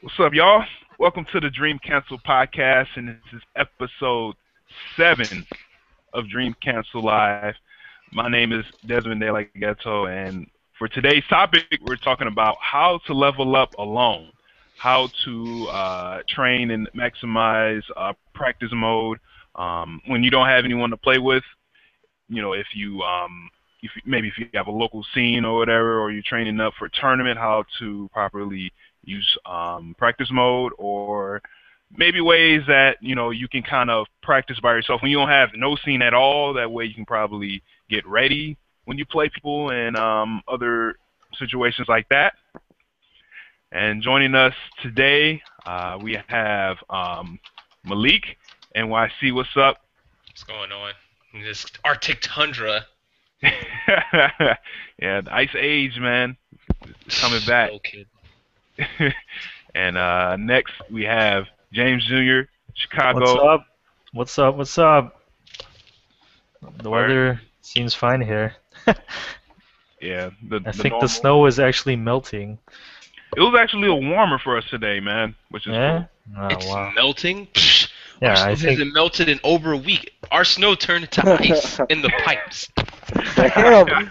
What's up, y'all? Welcome to the Dream Cancel podcast, and this is episode 7 of Dream Cancel Live. My name is Desmond Delaghetto, and for today's topic, we're talking about how to level up alone, how to train and maximize practice mode when you don't have anyone to play with. You know, if you have a local scene or whatever, or you're training up for a tournament, how to properly use practice mode, or maybe ways that you can kind of practice by yourself when you don't have no scene at all. That way you can probably get ready when you play people and other situations like that. And joining us today, we have Malik, NYC. What's up? What's going on in this Arctic tundra? Yeah, the Ice Age, man, it's coming back. No kid. And next we have James Jr., Chicago. What's up? What's up? What's up? The Word. weather seems fine here. Yeah, I think the snow is actually melting. It was actually a little warmer for us today, man, which is Yeah? cool. Oh, It's wow. melting. Psh, Yeah, our snow I think hasn't melted in over a week. Our snow turned into ice in the pipes. Damn.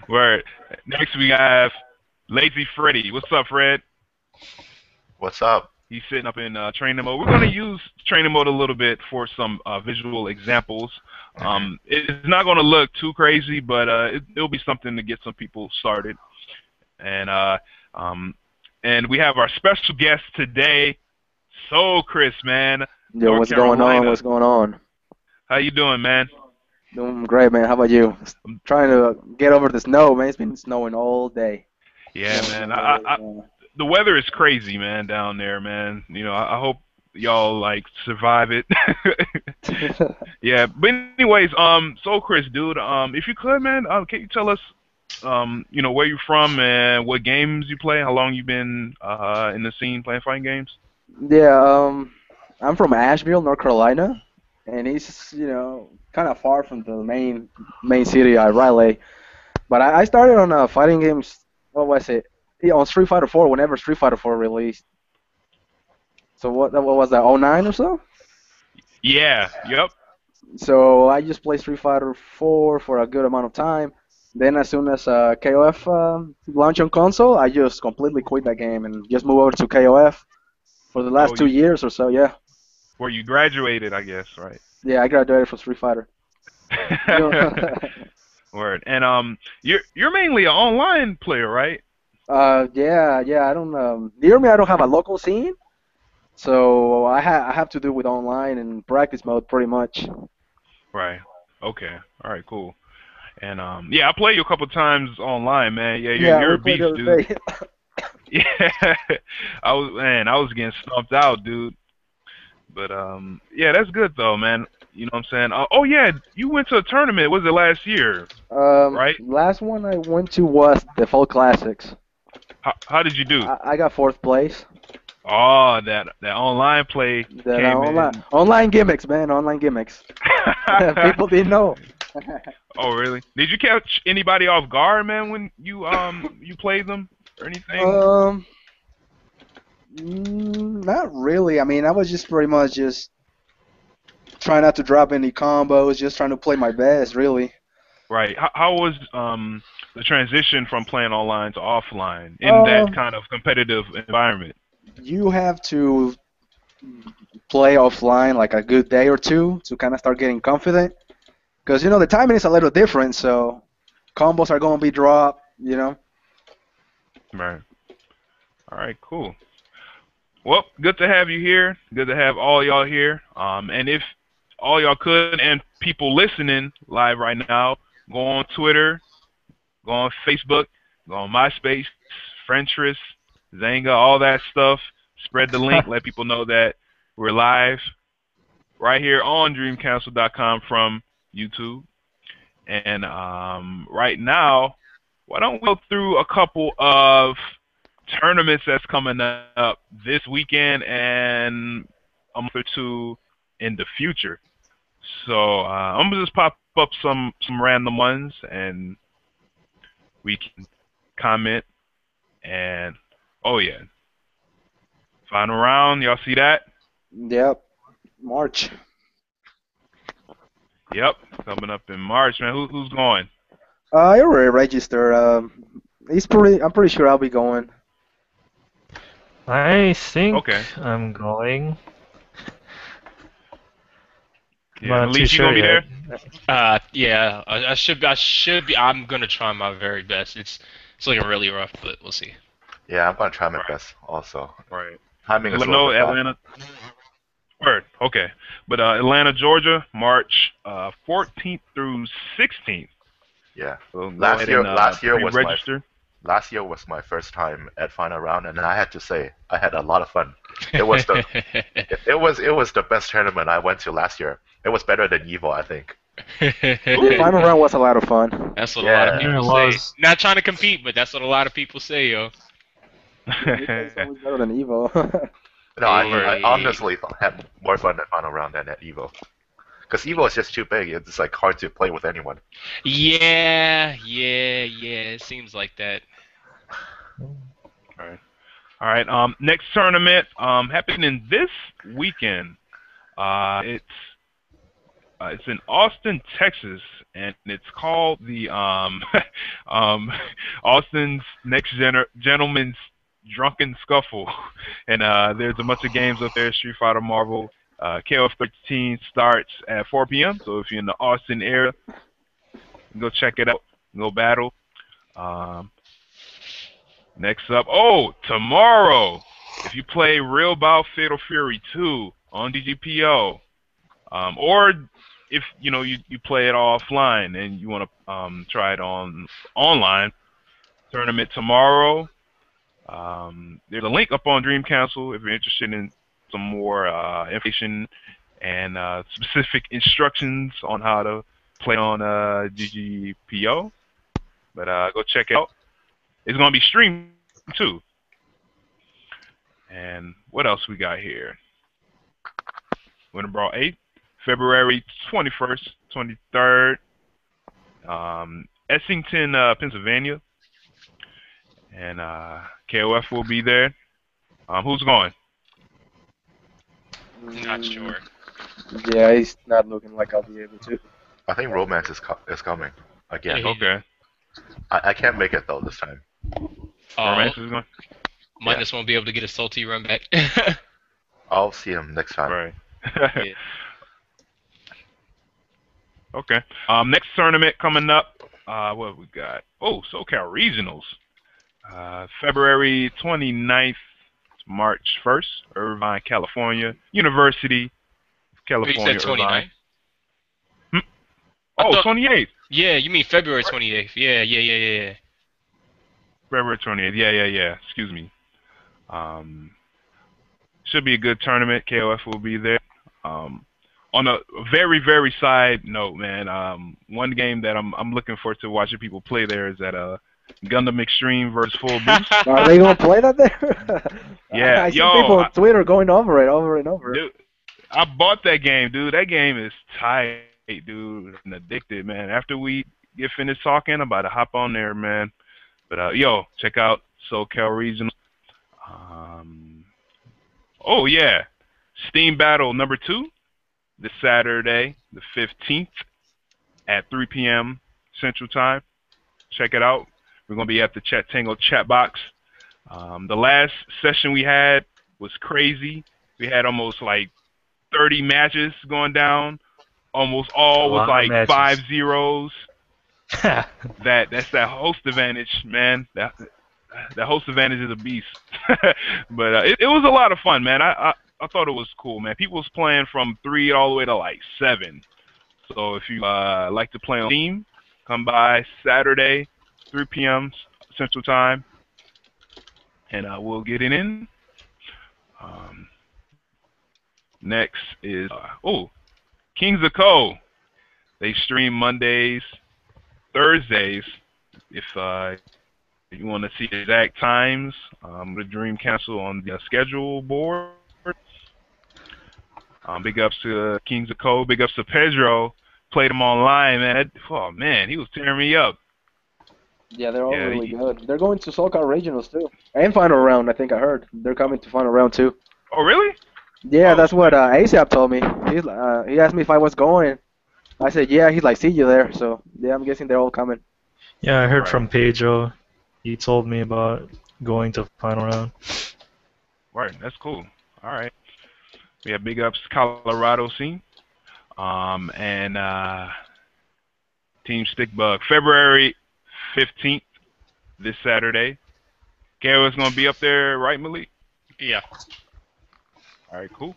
Word. Next we have LazieFreddy. What's up, Fred? What's up? He's sitting up in training mode. We're going to use training mode a little bit for some visual examples. It's not going to look too crazy, but it'll be something to get some people started. And we have our special guest today, SoleChris, man. Yo, North what's going on? Carolina. What's going on? How you doing, man? Doing great, man. How about you? Trying to get over the snow, man. It's been snowing all day. Yeah, man. Yeah. The weather is crazy, man, down there, man. You know, I hope y'all like survive it. Yeah, but anyways, SoleChris, dude, if you could, man, can you tell us, where you're from and what games you play, how long you've been in the scene playing fighting games? Yeah, I'm from Asheville, North Carolina, and it's kind of far from the main city, Raleigh. But I started on fighting games. What was it? Yeah, on Street Fighter 4. Whenever Street Fighter 4 released. So what was that? '09 or so? Yeah, yep. So I just played Street Fighter 4 for a good amount of time. Then as soon as KOF launched on console, I just completely quit that game and just moved over to KOF for the last Oh, 2 years or so. Yeah, Where you graduated, I guess, right? yeah, I graduated from Street Fighter. Word. And you're mainly an online player, right? Yeah. I don't near me. I don't have a local scene, so I have to do with online and practice mode pretty much. Right. Okay. All right. Cool. And yeah, I played you a couple times online, man. Yeah, you're We a played beast, the other dude. day. Yeah, I was getting stumped out, dude. But yeah, that's good though, man. You know what I'm saying? Oh yeah, you went to a tournament. Was it last year, right? Last one I went to was the Fall Classics. How did you do? I got fourth place. Oh, that online play That came online gimmicks, man. Online gimmicks. People didn't know. Oh really? Did you catch anybody off guard, man, when you played them or anything? Not really. I mean, I was just pretty much just trying not to drop any combos, just trying to play my best, really. Right. How was the transition from playing online to offline in that kind of competitive environment? You have to play offline like a good day or two to kind of start getting confident, because the timing is a little different, so combos are going to be dropped. Right. All right. Cool. Well, good to have you here. Good to have all y'all here. And if all y'all could, and people listening live right now, go on Twitter, go on Facebook, go on MySpace, Friendtress, Zanga, all that stuff. Spread the link. Let people know that we're live right here on DreamCouncil.com from YouTube. And right now, why don't we go through a couple of tournaments that's coming up this weekend and a month or two in the future. So I'm gonna just pop up some random ones and we can comment. And oh yeah, Final round. Y'all see that? Yep. March. Yep. Coming up in March, man. Who's going? I already registered. I'm pretty sure I'll be going. I think Okay. I'm going. Yeah, But I'm not too Malik, you gonna sure be yet. there? Yeah, I should be. I'm gonna try my very best. It's looking really rough, but we'll see. Yeah, I'm gonna try my Right. best also. Right. Timing is Let a me little know bit bad. Atlanta. Word. Okay. But Atlanta, Georgia, March 14th through 16th. Yeah. So go Last ahead year, and pre-register. last year was my first time at final round, and I had to say I had a lot of fun. It was the it was the best tournament I went to last year. It was better than Evo, I think. The final round was a lot of fun. That's what a lot of Yeah. Yeah, people it say. was. Not trying to compete, but that's what a lot of people say, yo. It's always better than Evo. No, I Hey. honestly had more fun at final round than at Evo. Because Evo is just too big. It's like hard to play with anyone. Yeah. It seems like that. All right. Next tournament happening this weekend. It's in Austin, Texas, and it's called the Austin's Next Gentleman's Drunken Scuffle, and there's a bunch of games up there. Street Fighter, Marvel, KOF 13 starts at 4 p.m. So if you're in the Austin area, go check it out. Go battle. Next up, tomorrow, if you play Real Bout Fatal Fury 2 on DGPO, or if you play it offline and you want to try it online, tournament tomorrow. There's a link up on Dream Council if you're interested in some more information and specific instructions on how to play on DGPO. But go check it out. It's going to be streamed too. And what else we got here? Winter Brawl 8, February 21st, 23rd, Essington, Pennsylvania. And KOF will be there. Who's going? Not sure. Yeah, it's not looking like I'll be able to. I think Romance is coming again. Yeah. Okay. I can't make it though this time. Romance is going? Minus won't be able to get a salty run back. I'll see him next time. Right. Yeah. Okay. Next tournament coming up. What have we got? SoCal Regionals. February 29th, March 1st, Irvine, California. University of California, You said Irvine. 29? Oh, thought- 28th. Yeah, you mean February 28th. Yeah. February 28th. Yeah. Excuse me. Should be a good tournament. KOF will be there. On a very, very side note, man, one game that I'm looking forward to watching people play there is that Gundam Extreme versus Full Boost. Are they gonna play that there? Yeah, I see people on Twitter going over and over. Dude, I bought that game, dude. That game is tight, dude, and addicted, man. After we get finished talking, I'm about to hop on there, man. But check out SoCal Regional. Oh yeah, Steam Battle number 2, this Saturday, the 15th, at 3 p.m. Central Time. Check it out. We're gonna be at the Chat Tango chat box. The last session we had was crazy. We had almost like 30 matches going down. Almost all was like 5-0s. That's that host advantage, man. That host advantage is a beast. But it was a lot of fun, man. I thought it was cool, man. People was playing from 3 all the way to like 7. So if you like to play on Steam, come by Saturday, 3 p.m. Central Time, and we'll get it in. Next is Kings of Co. They stream Mondays, Thursdays. If you want to see exact times, the Dream Council on the schedule board. Big ups to Kings of Co. Big ups to Pedro. Played him online, man. Man, he was tearing me up. Yeah, they're all Yeah, really good. They're going to SoCal Regionals too, and final round. I think I heard they're coming to final round too. Oh, really? Yeah, Oh, that's what ASAP told me. He asked me if I was going. I said yeah. He's like, see you there. So yeah, I'm guessing they're all coming. Yeah, I heard right. from Pedro. He told me about going to final round. Right. That's cool. All right. We have big ups Colorado scene. And Team Stickbug, February 15th, this Saturday. KO's gonna be up there, right, Malik? Yeah. All right, cool.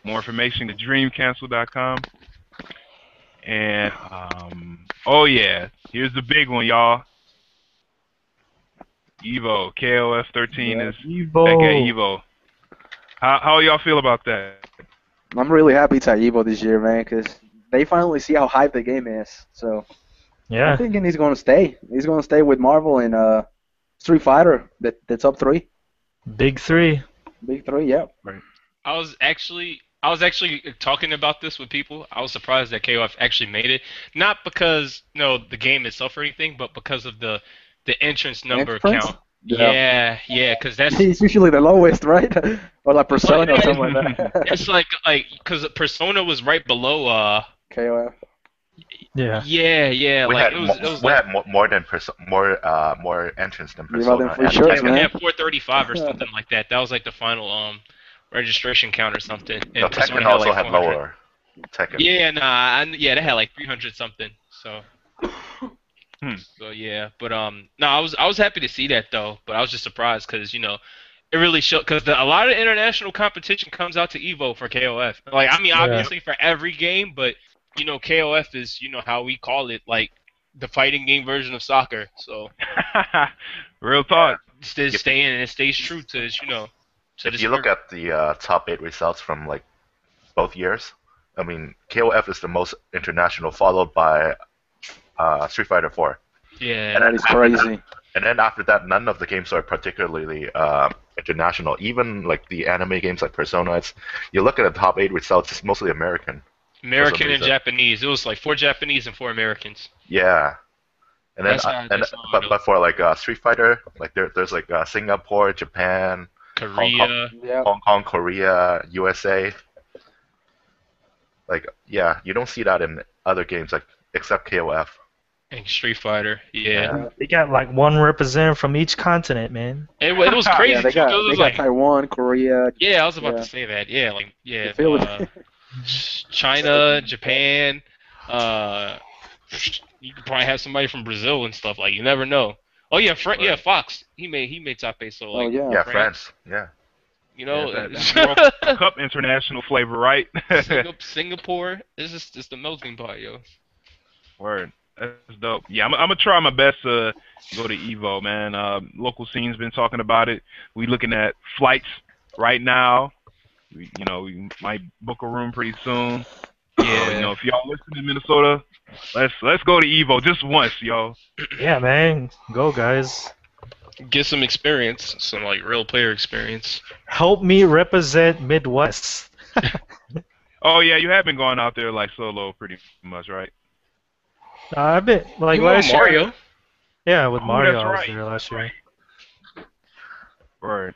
More information at dreamcancel.com. And oh yeah, here's the big one, y'all. Evo, KOF 13 Yeah. is back at Evo. Evo. How y'all feel about that? I'm really happy it's at Evo this year, man, because they finally see how hype the game is. So I'm Yeah. thinking he's gonna stay. He's gonna stay with Marvel and Street Fighter. The top three, Big three. big three. Yeah. I was actually talking about this with people. I was surprised that KOF actually made it, not because the game itself or anything, but because of the entrance number Entrance? count. Yeah. Yeah, because that's He's usually the lowest, right? Or like Persona or something like that. it's like because Persona was right below KOF. Yeah. yeah We like had it was we like had more entrants than Give out them Persona. free and shirts, Tekken. man. yeah 435 or something like that. That was like the final registration count or something. No, And Persona Tekken also like had 400. lower. Tekken. Yeah, they had like 300 something. So. So yeah, but no, I was happy to see that though, but I was just surprised because it really showed because a lot of international competition comes out to Evo for KOF. Like I mean, obviously for every game, but KOF is how we call it, like the fighting game version of soccer. So Real talk. it stays true to to If this you look spirit. at the top 8 results from like both years, I mean KOF is the most international, followed by Street Fighter 4. Yeah, That is crazy. And then after that, none of the games are particularly international. Even like the anime games like Persona, you look at the top 8 results, it's mostly American. American and reason. Japanese. It was like 4 Japanese and 4 Americans. Yeah. And then, That's how but for like Street Fighter, like there's like Singapore, Japan, Korea. Yeah. Hong Kong, Korea, USA. Like you don't see that in other games like except KOF. And Street Fighter, yeah. They got like one representative from each continent, man. It was crazy. Yeah, they too, 'cause got it was they got like, Taiwan, Korea. yeah, I was about yeah. to say that. Yeah, like You feel it? China, Japan. You could probably have somebody from Brazil and stuff. Like you never know. Oh yeah, yeah, Fox. He made top 8. So like, Oh yeah. Yeah, France. Yeah. That World Cup international flavor, right? Singapore. This is just the melting pot, yo. Word. That's dope. Yeah, I'm gonna try my best to go to Evo, man. Local scene's been talking about it. We looking at flights right now. We might book a room pretty soon. Yeah. So, if y'all listen to Minnesota, let's go to Evo just once, yo. Yeah, man. Go, guys. Get some experience, some like real player experience. Help me represent Midwest. Oh yeah, you have been going out there like solo pretty much, right? I've been like You went last with year. Mario. Yeah, with Oh, Mario, that's I was right. there last year. Right.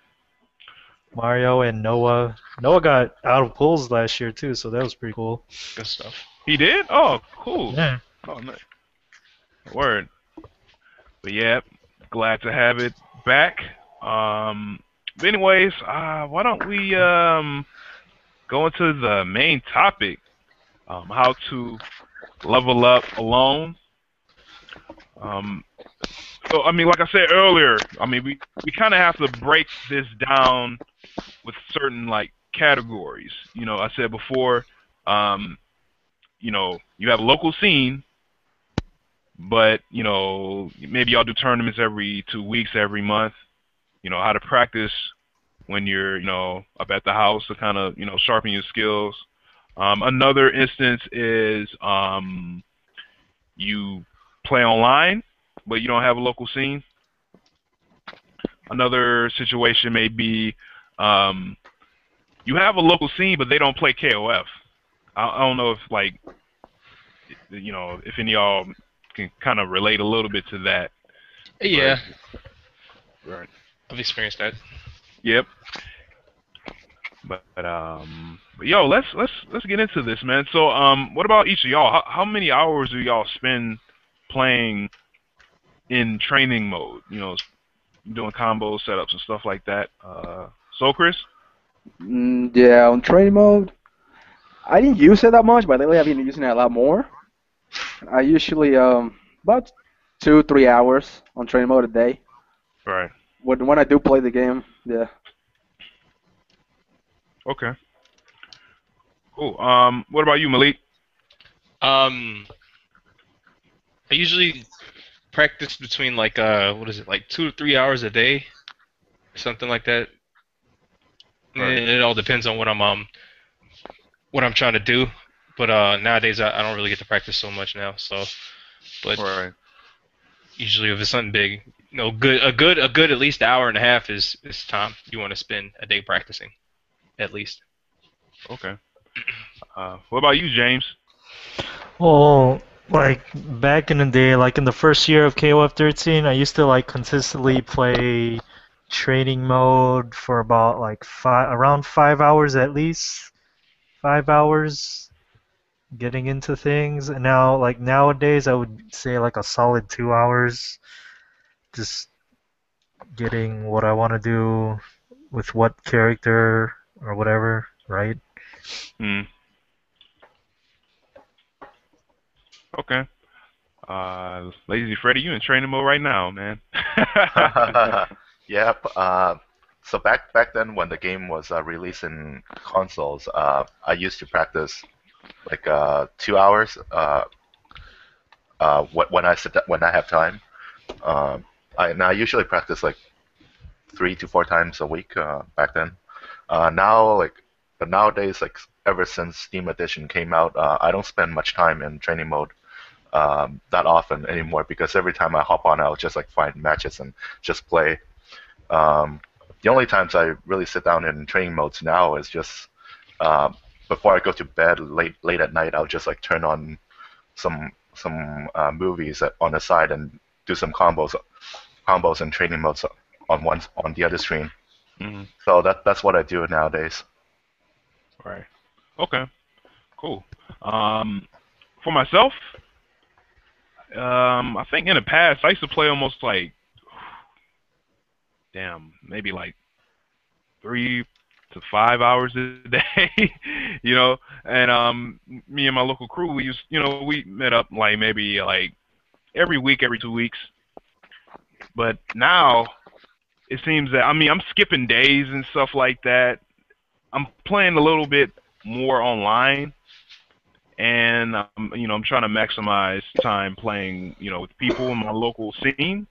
Mario and Noah. Noah got out of pools last year too, so that was pretty cool. Good stuff. He did? Oh, cool. Yeah. Oh, nice. Word. But yeah, glad to have it back. But anyways, why don't we go into the main topic? How to level up alone. So I mean, like I said earlier, I mean we kind of have to break this down with certain like categories. I said before, you have a local scene, but maybe y'all do tournaments every 2 weeks, every month. How to practice when you're up at the house to kind of sharpen your skills. Another instance is you play online, but you don't have a local scene. Another situation may be you have a local scene, but they don't play KOF. I don't know if if any of y'all can kind of relate a little bit to that. Yeah, Right. I've experienced that. Yep. But yo, let's get into this, man. So what about each of y'all? How many hours do y'all spend playing in training mode? You know, doing combo setups and stuff like that. SoleChris? Yeah, on training mode, I didn't use it that much, but lately I've been using it a lot more. I usually about 2 3 hours on training mode a day. Right. When I do play the game, yeah. Okay. Cool. What about you, Malik? Um, I usually practice between like what is it, like 2 to 3 hours a day, or something like that. Right. It all depends on what I'm trying to do. But nowadays I don't really get to practice so much now. So, but Right. usually if it's something big, a good at least hour and a half is time you want to spend a day practicing, at least. Okay. What about you, James? Well, like back in the day, like in the first year of KOF 13, I used to like consistently play training mode for about like around 5 hours at least. 5 hours getting into things. And now, like nowadays, I would say like a solid 2 hours, just getting what I want to do with what character or whatever, right? Hmm. Okay. LazieFreddy, you in training mode right now, man. Yep. So back then when the game was released in consoles, I used to practice like 2 hours when I have time. I usually practice like 3 to 4 times a week back then. Now but nowadays ever since Steam Edition came out, I don't spend much time in training mode that often anymore because every time I hop on, I'll just like find matches and just play. Um, the only times I really sit down in training modes now is just before I go to bed late at night. I'll just like turn on some movies on the side and do some combos and training modes on the other screen. Hmm. So that's what I do nowadays. Right. Okay. Cool. For myself, I think in the past I used to play almost like, damn, maybe like 3 to 5 hours a day, you know. And me and my local crew, we met up like maybe like every week, every 2 weeks. But now it seems that I'm skipping days and stuff like that. I'm playing a little bit more online, and I'm trying to maximize time playing, with people in my local scene.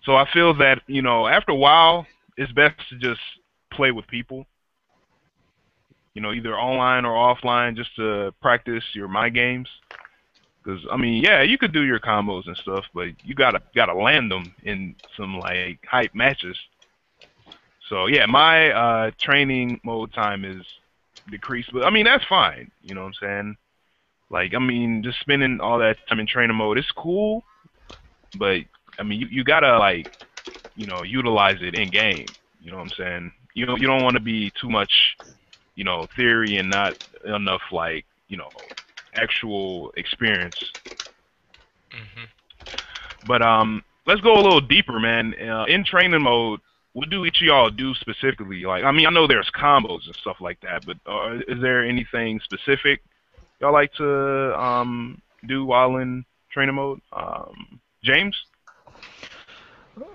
So I feel that, after a while, it's best to just play with people, either online or offline, just to practice your mind games. Because yeah, you could do your combos and stuff, but you gotta land them in some like hype matches. So yeah, my training mode time is decreased, but that's fine. You know what I'm saying? Like just spending all that time in trainer mode is cool, but you gotta like utilize it in game. You know what I'm saying? You don't want to be too much theory and not enough like actual experience. Hmm. But let's go a little deeper, man. In training mode, what do each of y'all do specifically? Like, I know there's combos and stuff like that, but is there anything specific y'all like to do while in training mode? James?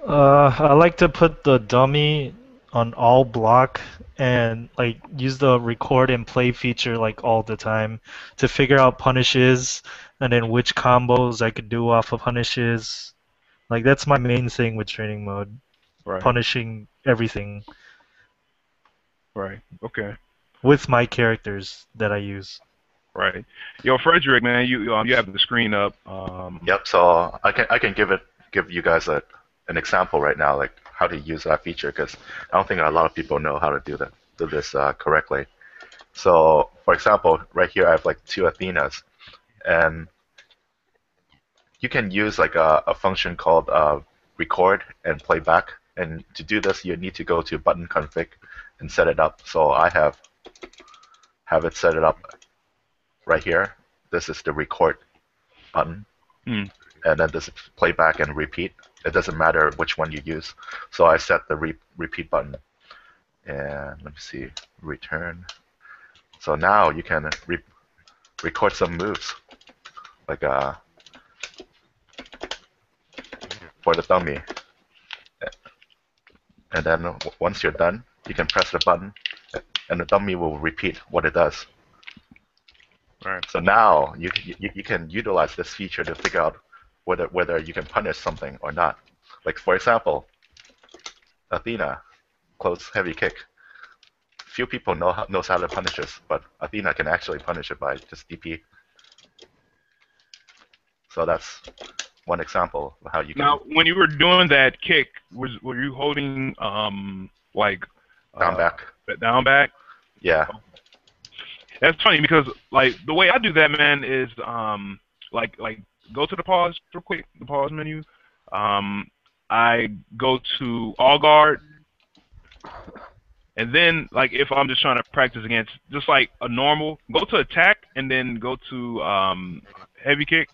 I like to put the dummy on all block and like use the record and play feature like all the time to figure out punishes and then which combos I could do off of punishes. Like that's my main thing with training mode, Right, punishing everything right, okay, with my characters that I use. right. Yo, Frederick, man, you have the screen up. Yep. So I can give you guys an example right now, like how to use that feature, because I don't think a lot of people know how to do this correctly. So for example, right here I have like two Athenas, and you can use like a function called record and playback. And to do this, you need to go to button config and set it up. So I have it set it up right here. This is the record button, and then this is playback and repeat. It doesn't matter which one you use. So I set the repeat button, and let me see, return. So now you can record some moves, like for the dummy. And then once you're done, you can press the button, and the dummy will repeat what it does. Right. So now you can utilize this feature to figure out whether you can punish something or not. Like for example, Athena, close heavy kick. Few people knows how to punish this, but Athena can actually punish it by just DP. So that's one example of how you can. Now, when you were doing that kick, were you holding like Down back? Down back? Yeah. That's funny because like the way I do that, man, is like go to the pause real quick, the pause menu. I go to all guard, and then like if I'm just trying to practice against just like a normal, go to attack and then go to heavy kick.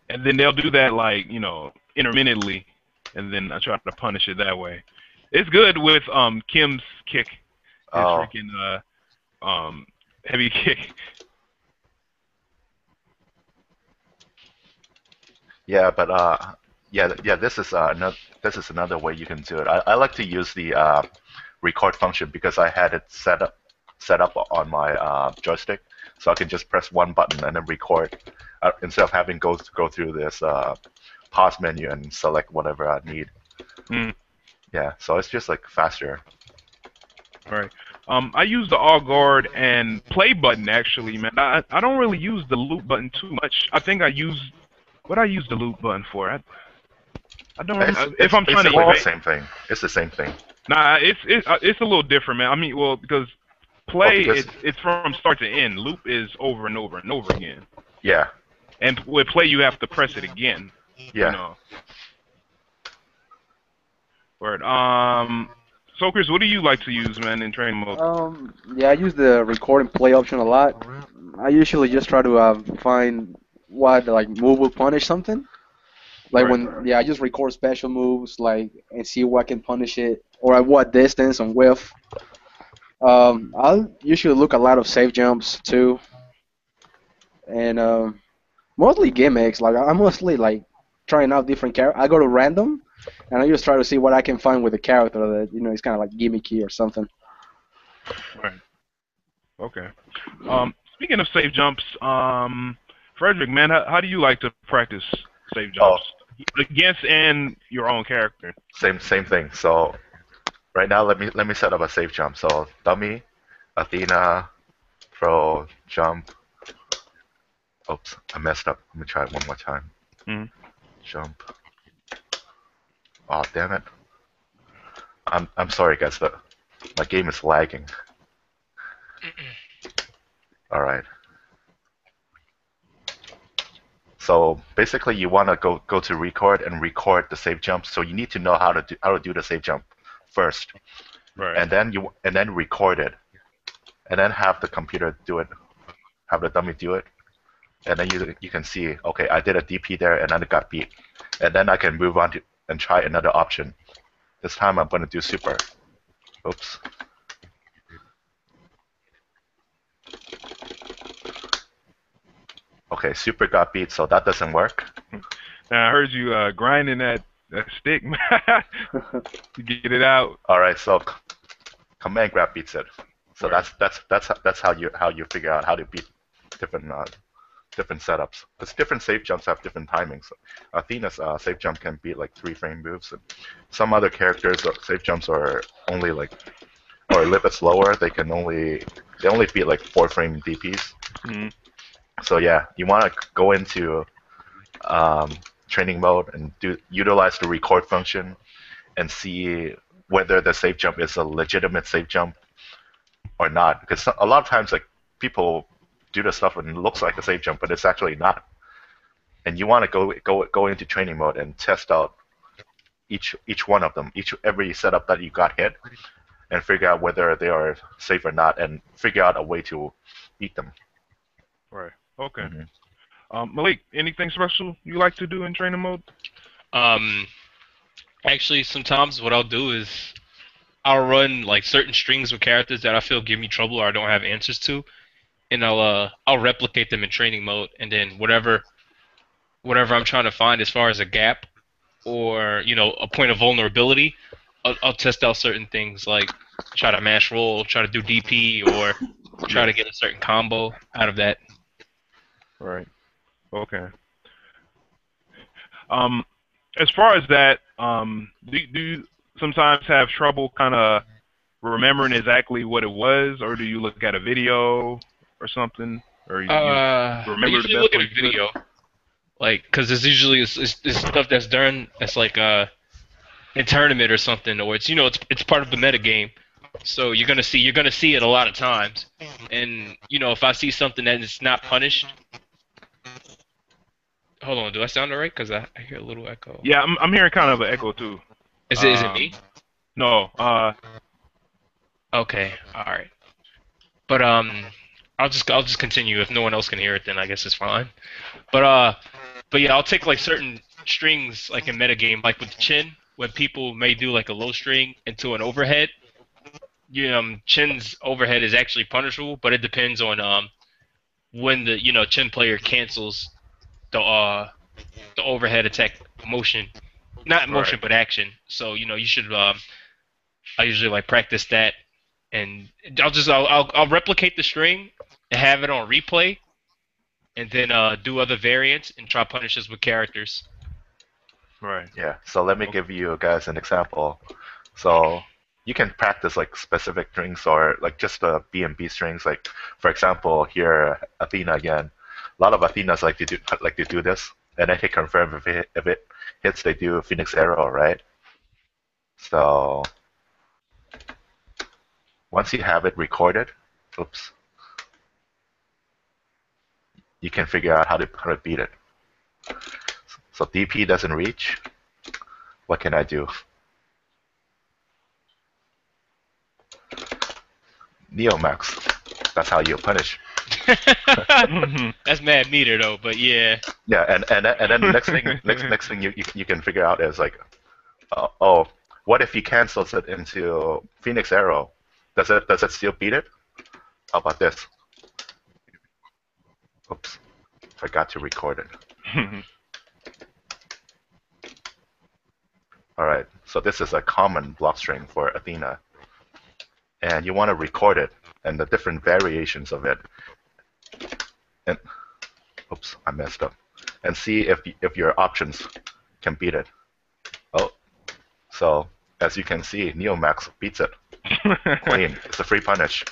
And then they'll do that like, you know, intermittently, and then I try to punish it that way. It's good with Kim's kick. His freaking heavy kick. Yeah, but yeah. This is another way you can do it. I like to use the record function because I had it set up on my joystick, so I can just press one button and then record instead of having go through this pause menu and select whatever I need. Yeah, so it's just like faster. All right. I use the all guard and play button actually, man. I don't really use the loop button too much. I think I use the loop button for. I don't really, if I'm trying to. It's the same thing. It's the same thing. Nah, it's a little different, man. I mean, well, because play it's from start to end. Loop is over and over and over again. Yeah. And with play, you have to press it again. Yeah. You know. Word. SoleChris, what do you like to use, man, in training mode? Yeah, I use the record and play option a lot. I usually just try to find what like move will punish something. Like I just record special moves like and see what can punish it or at what distance and width. I'll usually look a lot of safe jumps too, and mostly gimmicks. Like I'm mostly like trying out different characters. I go to random, and I just try to see what I can find with a character that is kind of like gimmicky or something. Right. Okay. Speaking of safe jumps, Frederick, man, how do you like to practice safe jumps against and your own character? Same thing. So right now, let me set up a safe jump. So dummy, Athena, throw, jump. Oops, I messed up. Let me try it one more time. Jump. Oh, damn it. I'm sorry, guys, but my game is lagging. All right. So basically, you want to go to record and record the safe jump. So you need to know how to do the safe jump first, right? And then record it, and then have the computer do it, have the dummy do it, and then you can see, okay, I did a DP there, and then it got beat, and then I can move on to and try another option. This time I'm going to do super. Oops. Okay, super got beat, so that doesn't work. Now I heard you grinding that stick to get it out. All right, so command grab beats it. So that's how you figure out how to beat different setups. Because different safe jumps have different timings. Athena's safe jump can beat like 3-frame moves. And some other characters' safe jumps are only like, or a little bit slower. They only beat like 4-frame DPs. So yeah, you want to go into training mode and utilize the record function and see whether the safe jump is a legitimate safe jump or not. Because a lot of times, like, people do the stuff and it looks like a safe jump, but it's actually not. And you want to go into training mode and test out each one of them, every setup that you got hit, and figure out whether they are safe or not, and figure out a way to beat them. Right. Okay. Mm-hmm. Malik, anything special you like to do in training mode? Actually, sometimes what I'll do is I'll run like certain strings with characters that I feel give me trouble or I don't have answers to, and I'll replicate them in training mode, and then whatever I'm trying to find as far as a gap or a point of vulnerability, I'll test out certain things like try to mash roll, try to do DP, or try to get a certain combo out of that. Right. Okay. As far as that, do you sometimes have trouble kind of remembering exactly what it was, or do you look at a video or something, or you remember I usually look at a video, like because it's usually it's stuff that's done that's like in tournament or something, or it's it's part of the meta game, so you're gonna see it a lot of times, and if I see something that is not punished. Hold on, do I sound alright? Because I hear a little echo. Yeah, I'm hearing kind of an echo too. Is it me? No. Okay, alright. But I'll just continue. If no one else can hear it, then I guess it's fine. But yeah, I'll take like certain strings like in metagame, like with Chin, when people may do like a low string into an overhead. Chin's overhead is actually punishable, but it depends on when the Chin player cancels the overhead attack motion, not motion but action. So you should I usually like practice that, and I'll replicate the string and have it on replay, and then do other variants and try punishes with characters. Right. Yeah. So let me give you guys an example. So you can practice like specific strings or like just the B&B strings. Like for example, here Athena again. A lot of Athenas like to do this, and then hit confirm if it hits. They do Phoenix Arrow, right? So once you have it recorded, you can figure out how to beat it. So DP doesn't reach. What can I do? Neomax. That's how you punish. That's mad meter though, but yeah. Yeah, and then the next thing you can figure out is like, oh, what if he cancels it into Phoenix Arrow? Does it still beat it? How about this? Oops, forgot to record it. All right, so this is a common block string for Athena, and you want to record it and the different variations of it. And oops, I messed up. And see if your options can beat it. Oh, so as you can see, Neomax beats it. Clean. It's a free punish.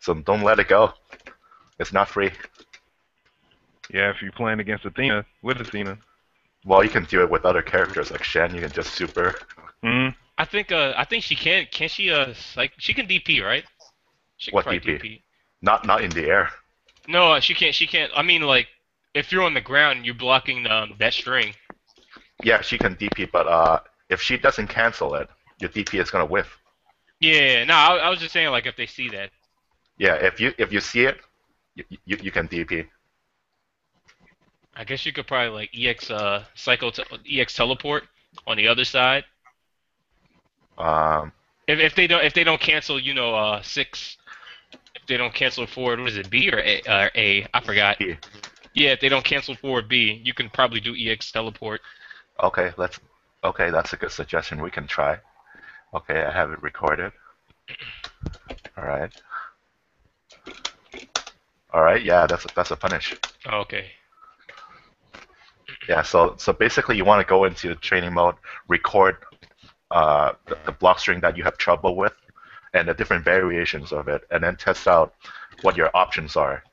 So don't let it go. It's not free. Yeah, if you're playing against Athena, with Athena. Well, you can do it with other characters like Shen. You can just super. I think she can. Can she? Like she can DP, right? She can What DP? Not in the air. No, she can't. She can't. I mean, like, if you're on the ground, you're blocking that string. Yeah, she can DP, but if she doesn't cancel it, your DP is gonna whiff. Yeah, no, I was just saying, like, if they see that. Yeah, if you see it, you can DP. I guess you could probably like EX EX teleport on the other side. If they don't cancel, 6. If they don't cancel forward, what is it, B or A? I forgot. B. Yeah, if they don't cancel forward B, you can probably do EX teleport. Okay, that's a good suggestion. We can try. Okay, I have it recorded. All right. Yeah, that's a punish. Oh, okay. Yeah, so basically you want to go into training mode, record the block string that you have trouble with, and the different variations of it, and then test out what your options are.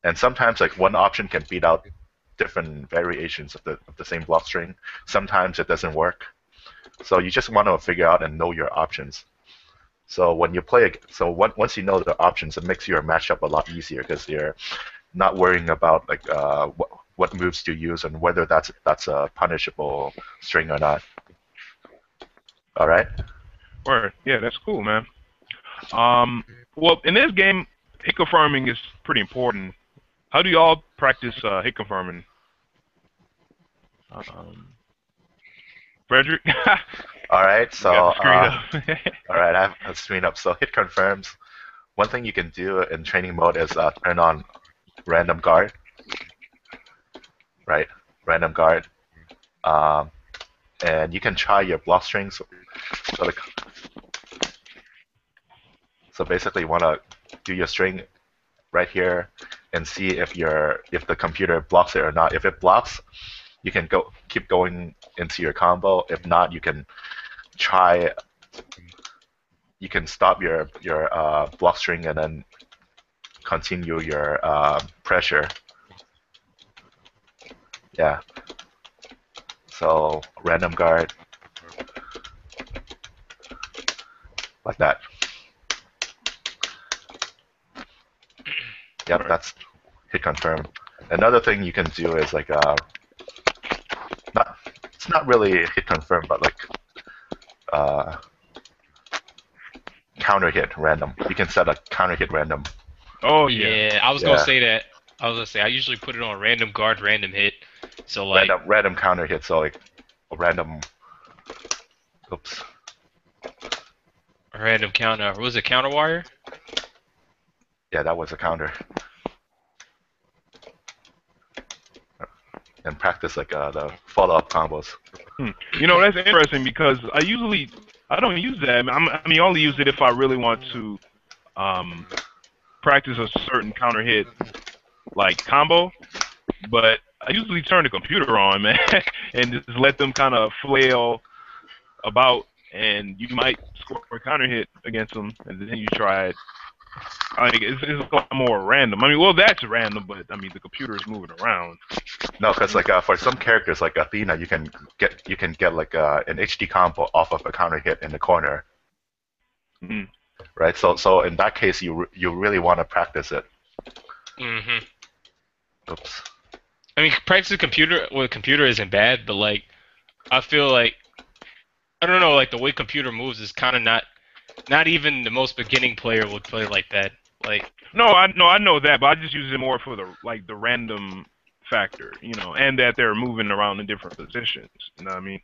And sometimes like one option can beat out different variations of the same block string. Sometimes it doesn't work. So you just want to figure out and know your options. So when you play, once you know the options, it makes your matchup a lot easier because you're not worrying about like what moves to use and whether that's a punishable string or not. All right. Word. Yeah, that's cool, man. Well, in this game, hit confirming is pretty important. How do y'all practice hit confirming? Frederick? All right. So Got the screen up. all right, I have a screen up. So hit confirms. One thing you can do in training mode is turn on random guard. Right, random guard. And you can try your block strings. So basically, you want to do your string right here and see if the computer blocks it or not. If it blocks, you can keep going into your combo. If not, you can try. You can stop your block string and then continue your pressure. Yeah. So random guard, like that. Yep, that's hit confirm. Another thing you can do is like it's not really hit confirm, but like counter hit random. You can set a counter hit random. Oh yeah. Yeah, I was gonna say that. I was gonna say I usually put it on random guard, random hit. So like random counter hit. So like a random. Oops. a random counter. Was it counter wire? Yeah, that was a counter. And practice like the follow-up combos. You know, that's interesting because I don't use that. I mean, I only use it if I really want to practice a certain counter hit, like combo. But I usually turn the computer on, man, and just let them kind of flail about, and you might score a counter hit against them, and then you try it. I think it's a lot more random. I mean, well, that's random, but I mean, the computer is moving around. No, because like for some characters like Athena, you can get like an HD combo off of a counter hit in the corner. Mm. Right. So in that case, you really want to practice it. Mm-hmm. Oops. I mean, practicing computer with computer isn't bad, but like, I feel like I don't know, like the way computer moves is kind of not even the most beginning player would play like that. Like, I know that, but I just use it more for the random factor, you know, and that they're moving around in different positions. You know what I mean?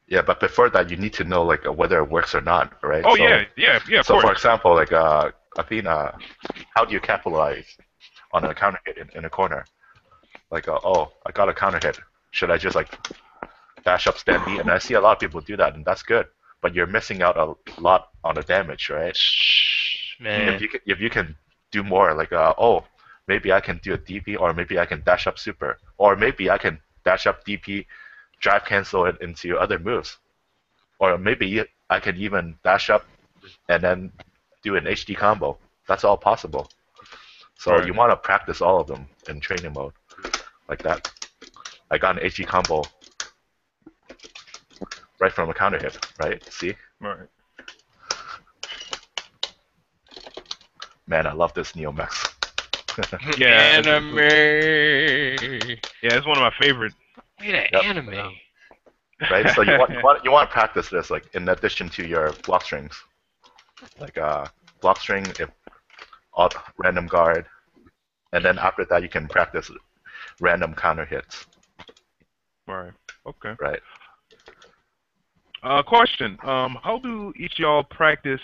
Yeah, but before that, you need to know like whether it works or not, right? Oh so, yeah. Of So course. for example, like Athena, how do you capitalize on a counter hit in a corner? Like, oh, I got a counter hit. Should I just like dash up stand B? And I see a lot of people do that, and that's good. But you're missing out a lot on the damage, right? man. If you can do more, like oh, maybe I can do a DP, or maybe I can dash up super, or maybe I can dash up DP, drive cancel it into other moves, or maybe I can even dash up and then do an HD combo. That's all possible. So Right. you want to practice all of them in training mode, like that. I got an HD combo right from a counter hit, right? See? Right. Man, I love this Neo Max. Yeah. Anime. Yeah, it's one of my favorite. Look at that Yep. anime. Right? So you want to practice this like in addition to your block strings. Like block string, if random guard, and then after that you can practice random counter hits. Right. Okay. Right. Question. How do each of y'all practice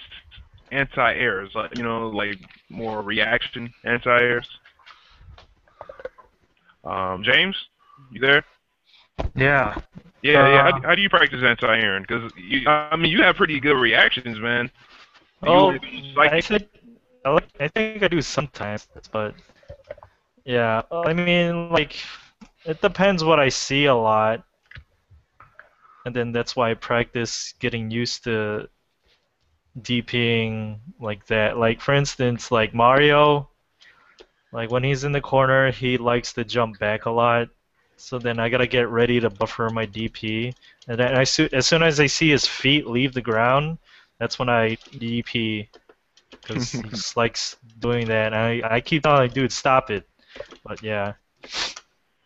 anti-airs? Like, you know, like more reaction anti-airs? James, you there? Yeah. Yeah. How do you practice anti-airing? Because you have pretty good reactions, man. I think I do sometimes, but yeah. I mean, like, it depends what I see a lot, and then that's why I practice getting used to DPing like that. Like, for instance, like Mario, like when he's in the corner, he likes to jump back a lot. So then I gotta get ready to buffer my DP, and then as soon as I see his feet leave the ground, That's when I DP because he just likes doing that. And I keep telling, dude, stop it. But yeah,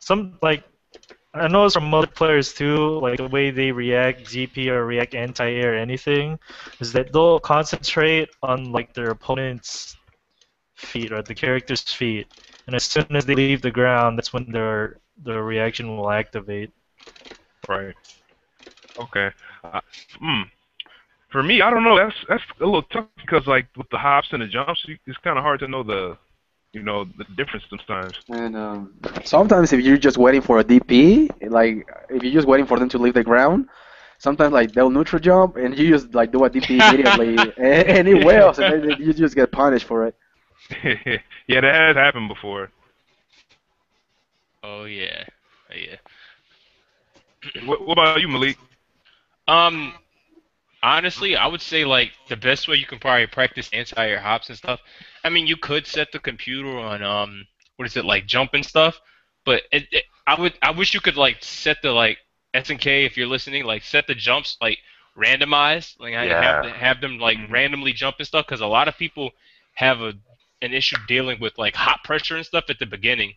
some like I know it's from other players too, like the way they react GP or react anti-air or anything, is that they'll concentrate on like their opponent's feet or the character's feet, and as soon as they leave the ground, that's when their reaction will activate. Right. Okay. Uh, hmm. For me, I don't know. That's a little tough because like with the hops and the jumps, it's kind of hard to know the difference sometimes. And sometimes if you're just waiting for a DP, like if you're just waiting for them to leave the ground, sometimes like they'll neutral jump and you just like do a DP immediately and it wails and then you just get punished for it. Yeah, that has happened before. Oh yeah, yeah. What about you, Malik? Um, Honestly, I would say like the best way you can probably practice anti-air hops and stuff. I mean, you could set the computer on what is it like jump and stuff, but I wish you could like set the like SNK if you're listening, like set the jumps like randomized, like Yeah. have them like randomly jump and stuff because a lot of people have an issue dealing with like hot pressure and stuff at the beginning,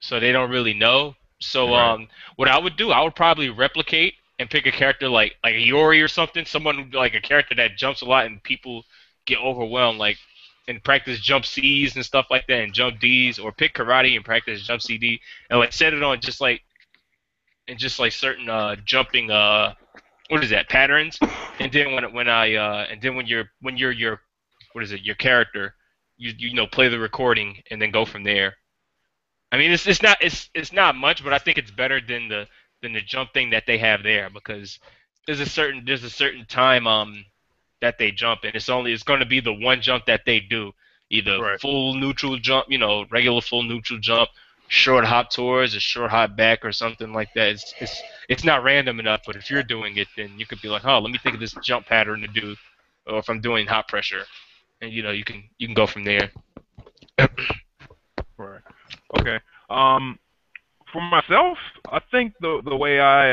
so they don't really know. So Right. what I would do, I would probably replicate and pick a character like a Yori or something, someone like a character that jumps a lot and people get overwhelmed, like and practice jump C's and stuff like that and jump D's, or pick karate and practice jump CD and like set it on just like certain jumping what is that patterns, and then when you're your what is it your character, you know play the recording and then go from there. I mean, it's not much, but I think it's better than the jump thing that they have there because there's a certain time that they jump and it's going to be the one jump that they do, either Right. full neutral jump, regular full neutral jump, short hop towards a short hop back or something like that. It's not random enough, but if you're doing it, then you could be like, oh, let me think of this jump pattern to do, or if I'm doing hop pressure, and you can go from there. Right. Okay. Um, for myself, I think the way I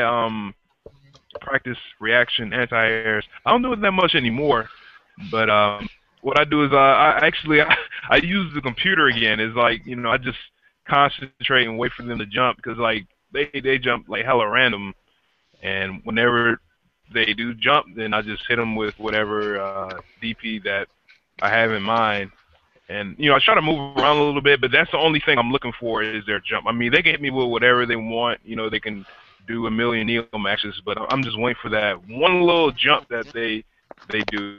practice reaction anti-airs, I don't do it that much anymore. But what I do is I actually I use the computer again. It's like I just concentrate and wait for them to jump because like they jump like hella random, and whenever they do jump, then I just hit them with whatever DP that I have in mind. And I try to move around a little bit, but that's the only thing I'm looking for is their jump. I mean, they can hit me with whatever they want. They can do a million Neo matches, but I'm just waiting for that one little jump that they do.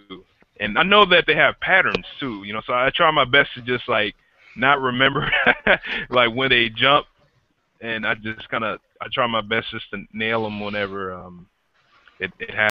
And I know that they have patterns too. So I try my best to just like not remember like when they jump, and I try my best just to nail them whenever it happens.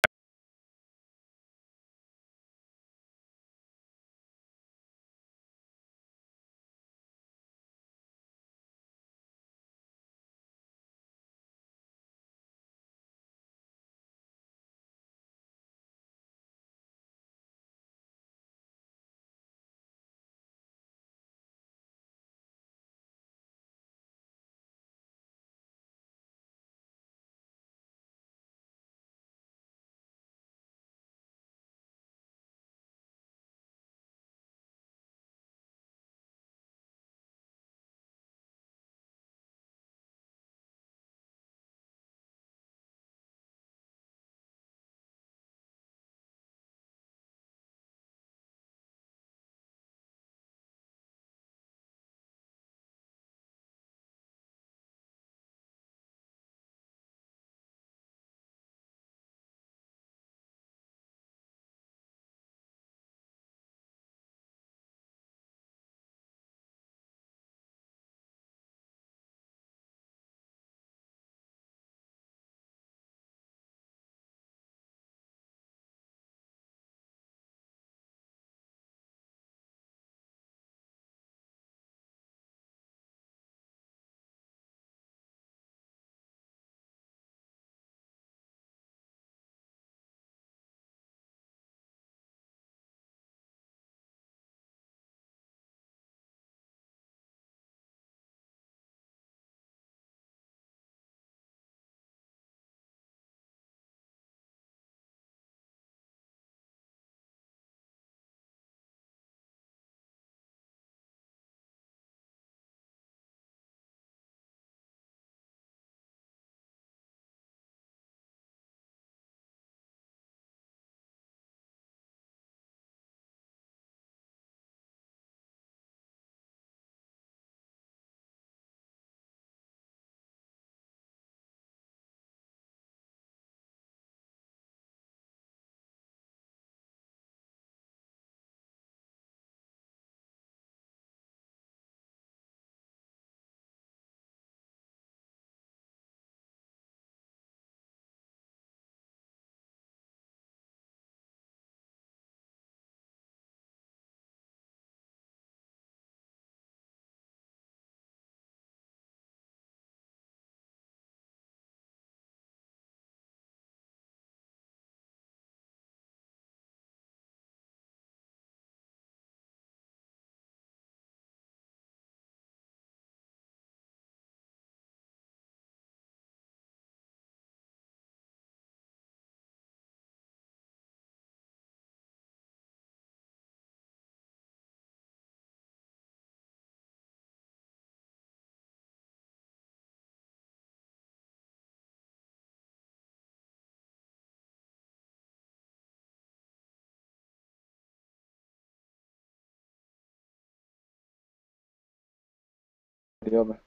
the other.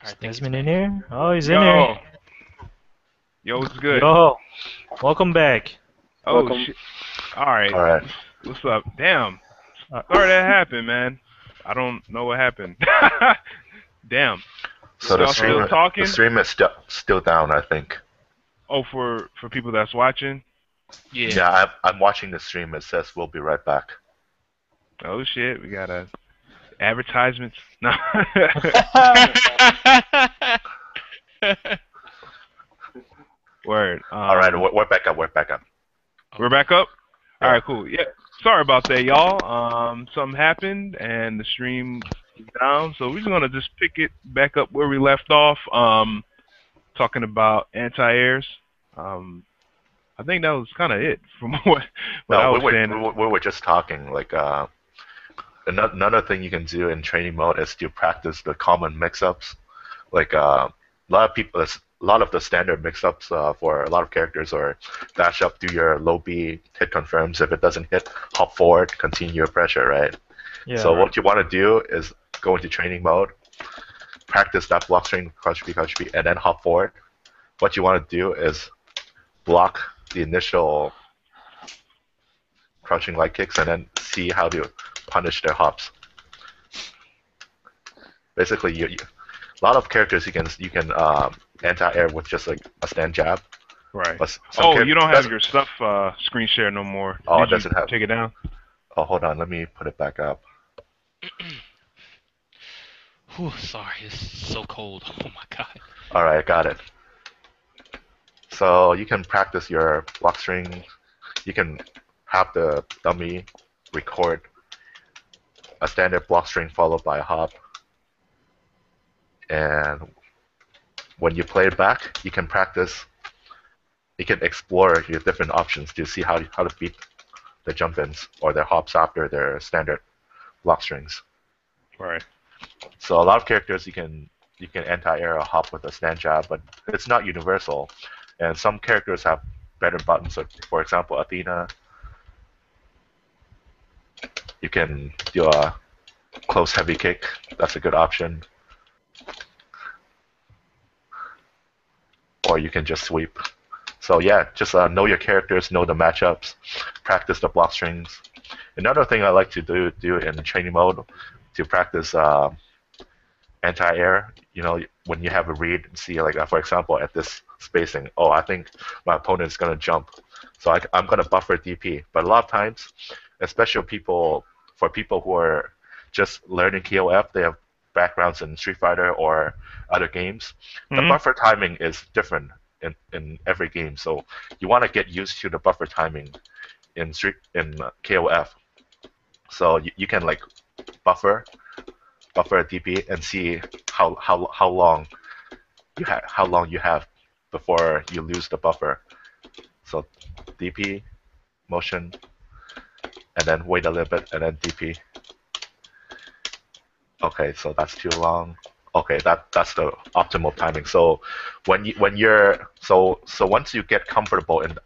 Is Desmond in here? Oh, he's in Yo. here. Yo, what's good? Yo, welcome back. Oh, Welcome. shit. All right. All right. What's up? Damn. Sorry that happened, man. I don't know what happened. Damn. So the Y'all stream, still talking? the stream is still down, I think. Oh, for people that's watching? Yeah. Yeah, I'm watching the stream. It says we'll be right back. Oh, shit. We got advertisements. No. Word. All right, we're back up. We're back up. We're back up? Yeah. All right, cool. Yeah. Sorry about that, y'all. Something happened and the stream is down, so we're just gonna just pick it back up where we left off. Talking about anti-airs. I think that was kind of it from what I was saying. We were just talking. Like another thing you can do in training mode is to practice the common mix-ups. Like a lot of the standard mix-ups for a lot of characters are dash up, do your low B, hit confirms. If it doesn't hit, hop forward, continue your pressure, right? Yeah. So what you want to do is go into training mode, practice that block string, crouch B, and then hop forward. What you want to do is block the initial crouching light kicks and then see how to punish their hops. Basically, a lot of characters you can anti-air with just like a stand jab. Right. But You don't have your stuff screen share no more. Oh, Did it doesn't you have. take it down? Oh, hold on. Let me put it back up. Whew, sorry, it's so cold. Oh my god. All right, got it. So you can practice your block string. You can have the dummy record a standard block string followed by a hop. And when you play it back, you can practice. You can explore your different options to see how to beat the jump-ins or their hops after their standard block strings. Right. So a lot of characters you can anti-air a hop with a stand jab, but it's not universal. And some characters have better buttons. So for example, Athena, you can do a close heavy kick. That's a good option. Or you can just sweep. So yeah, just know your characters, know the matchups, practice the block strings. Another thing I like to do in training mode to practice anti-air, when you have a read, see like for example at this spacing, oh, I think my opponent is gonna jump, so I'm gonna buffer DP. But a lot of times, especially for people who are just learning KOF, they have backgrounds in Street Fighter or other games. The buffer timing is different in every game, so you want to get used to the buffer timing in KOF. So you can like buffer a DP and see how long you have before you lose the buffer. So DP, motion, and then wait a little bit, and then DP. Okay, so that's too long. Okay, that's the optimal timing. So once you get comfortable in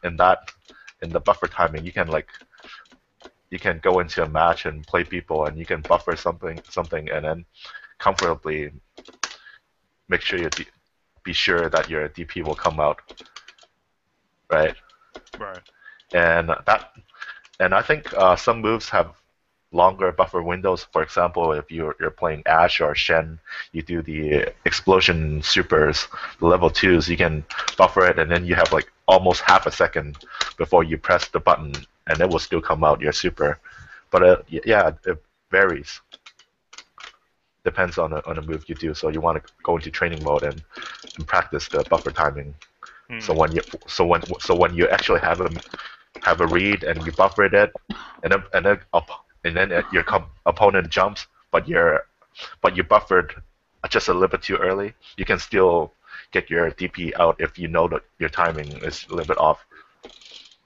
the buffer timing, you can go into a match and play people, and you can buffer something, and then comfortably make sure be sure that your DP will come out, right? Right. And I think some moves have longer buffer windows. For example, if you're playing Ash or Shen, you do the explosion supers, the level 2s, you can buffer it, and then you have like almost half a second before you press the button, and it will still come out your super. But yeah, it varies. Depends on the move you do. So you want to go into training mode and practice the buffer timing. So when you actually have a read and you buffer it, and then your opponent jumps, but you buffered just a little bit too early, you can still get your DP out if you know that your timing is a little bit off,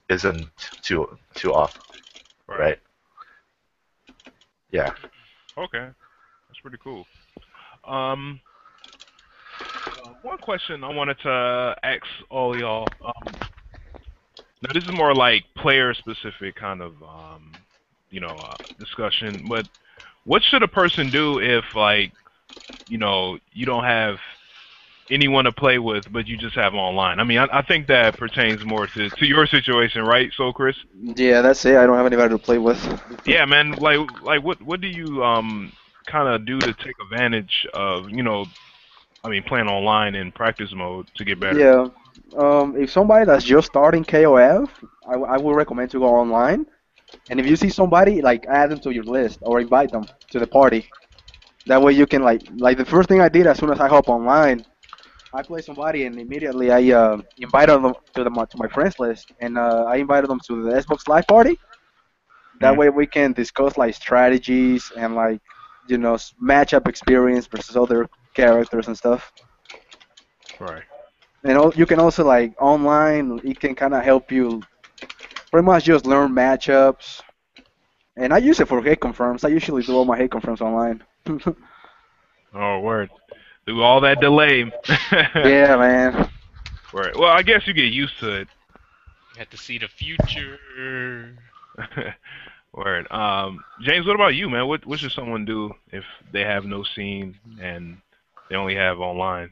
isn't too off, right? Yeah. Okay, that's pretty cool. One question I wanted to ask all y'all. Now this is more like player specific kind of discussion, but what should a person do if, like, you don't have anyone to play with, but you just have online? I mean, I think that pertains more to your situation, right, SoleChris? Yeah, that's it. I don't have anybody to play with. Yeah, man. Like what do you kind of do to take advantage of, I mean, playing online in practice mode to get better? Yeah. If somebody that's just starting KOF, I would recommend to go online. And if you see somebody, like add them to your list or invite them to the party. That way you can like the first thing I did as soon as I hop online, I play somebody and immediately I invited them to my friends list and I invited them to the Xbox Live party. That Mhm. way we can discuss like strategies and like matchup experience versus other characters and stuff. Right. And you can also like online, it can kind of help you pretty much just learn matchups. And I use it for hit confirms. I usually do all my hit confirms online. Oh, word. Through all that delay. Yeah, man. Right. Well, I guess you get used to it. You have to see the future. Word. James, what about you, man? What should someone do if they have no scene and they only have online?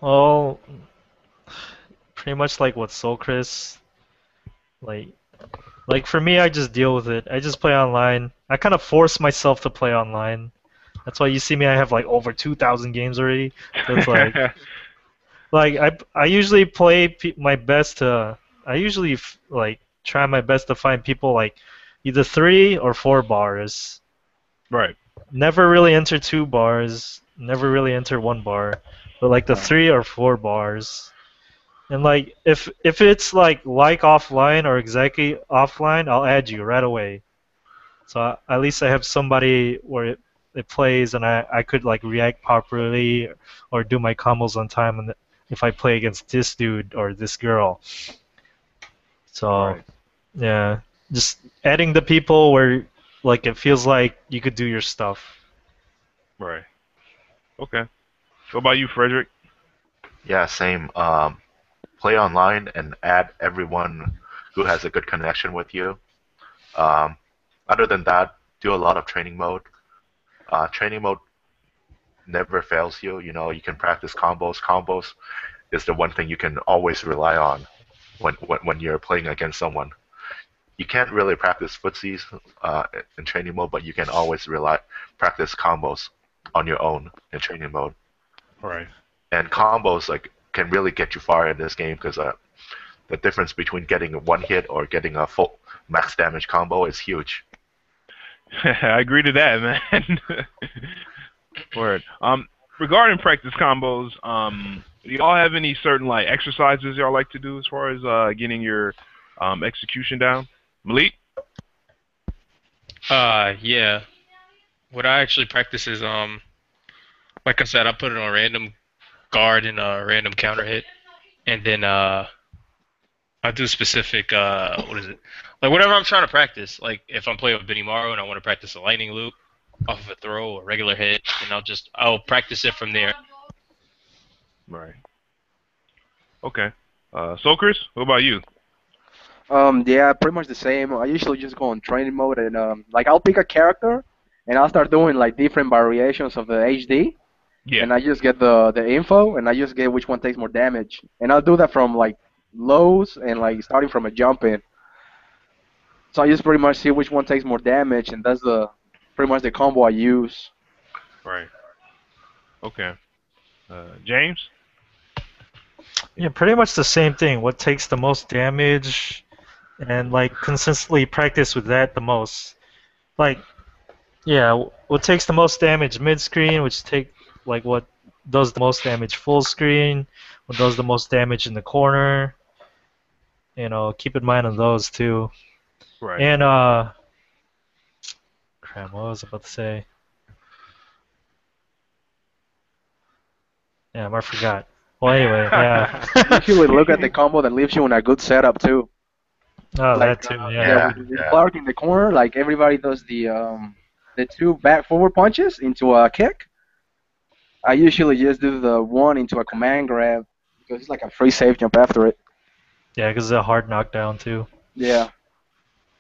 Well, pretty much like what SoleChris, like like for me, I just deal with it. I just play online. I kind of force myself to play online. That's why you see me. I have like over 2,000 games already. So it's like I usually play my best to. I usually like try my best to find people like either 3 or 4 bars. Right. Never really enter 2 bars. Never really enter 1 bar, but like the 3 or 4 bars. And like if it's like offline or exactly offline, I'll add you right away. So at least I have somebody where it plays and I could like react properly or do my combos on time and if I play against this dude or this girl. So Right. yeah, just adding the people where like it feels like you could do your stuff. Right. Okay. What about you, Frederick? Yeah, same. Play online and add everyone who has a good connection with you. Um, Other than that, do a lot of training mode. Training mode never fails you. You know, you can practice combos. Combos is the one thing you can always rely on when you're playing against someone. You can't really practice footsies in training mode, but you can always practice combos on your own in training mode. Right. And combos like can really get you far in this game because the difference between getting one hit or getting a full max damage combo is huge. I agree to that, man. Word. Regarding practice combos, do y'all have any certain like exercises y'all like to do as far as getting your execution down? Malik? Yeah. What I actually practice is like I said, I put it on random guard and a random counter hit, and then I do specific what is it? Like whatever I'm trying to practice. Like if I'm playing with Benimaru and I want to practice a lightning loop off of a throw or regular hit, and I'll practice it from there. Right. Okay. SoleChris, what about you? Yeah, pretty much the same. I usually just go on training mode and like I'll pick a character and I'll start doing like different variations of the HD Yeah. and I just get the info and I just get which one takes more damage. And I'll do that from like lows and like starting from a jump in. So I just pretty much see which one takes more damage and that's the pretty much the combo I use. Right. Okay. James? Yeah, pretty much the same thing. What takes the most damage and like consistently practice with that the most. Like yeah, what takes the most damage mid screen, which take like what does the most damage full screen, what does the most damage in the corner. Keep in mind on those too. Right. And crap, what was I about to say? Damn, I forgot. Well, anyway, yeah. Usually look at the combo that leaves you in a good setup too. Oh, Like that too, yeah, yeah. with Clark in the corner, like everybody does the two back forward punches into a kick. I usually just do the one into a command grab because it's like a free safe jump after it. Yeah, because it's a hard knockdown too. Yeah.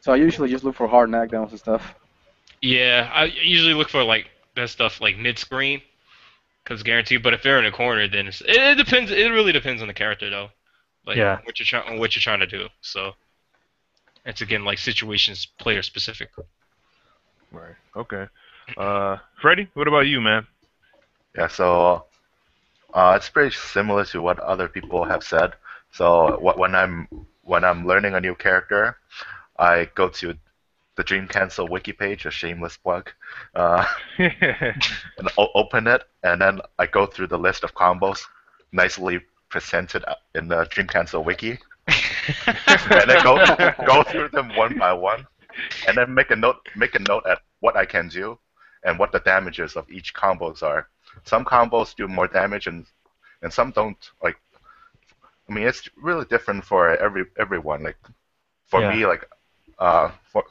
So I usually just look for hard knockdowns and stuff. Yeah, I usually look for like best stuff like mid screen, cause guaranteed. But if they're in a corner, then it depends. It really depends on the character though, like Yeah. what you're trying to do. So it's again like situations player specific. Right. Okay. Freddie, what about you, man? Yeah, so it's pretty similar to what other people have said. So when I'm learning a new character, I go to the Dream Cancel wiki page, a shameless plug, uh, and open it, and then I go through the list of combos, nicely presented in the Dream Cancel wiki, and then go through them one by one, and then make a note at what I can do, and what the damages of each combos are. Some combos do more damage, and some don't. Like, I mean, it's really different for everyone. Like, for Yeah. me, like, for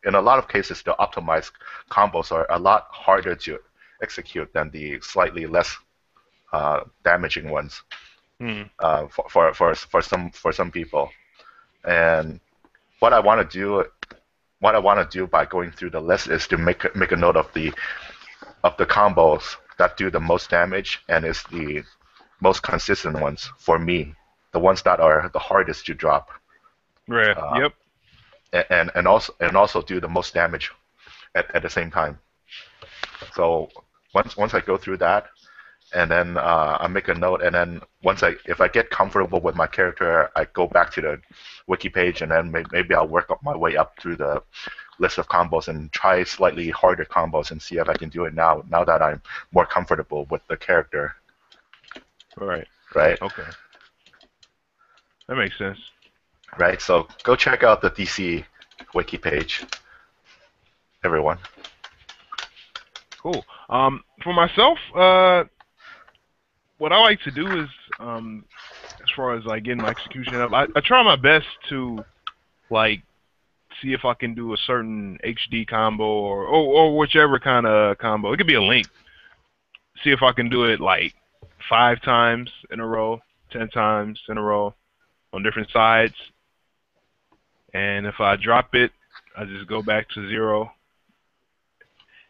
in a lot of cases, the optimized combos are a lot harder to execute than the slightly less damaging ones. Hmm. For some people, and what I want to do what I want to do by going through the list is to make a note of the combos that do the most damage and is the most consistent ones for me, the ones that are the hardest to drop, Right. uh, Yep. and also do the most damage at the same time. So once I go through that, and then I make a note, and then if I get comfortable with my character, I go back to the wiki page, and then maybe I'll work up my way up through the list of combos and try slightly harder combos and see if I can do it now that I'm more comfortable with the character, Right. right? Okay. That makes sense. Right. So go check out the DC wiki page, everyone. Cool. For myself, what I like to do is, as far as like getting my execution up, I try my best to like see if I can do a certain HD combo or whichever kind of combo. It could be a link. See if I can do it like 5 times in a row, 10 times in a row on different sides. And if I drop it, I just go back to 0.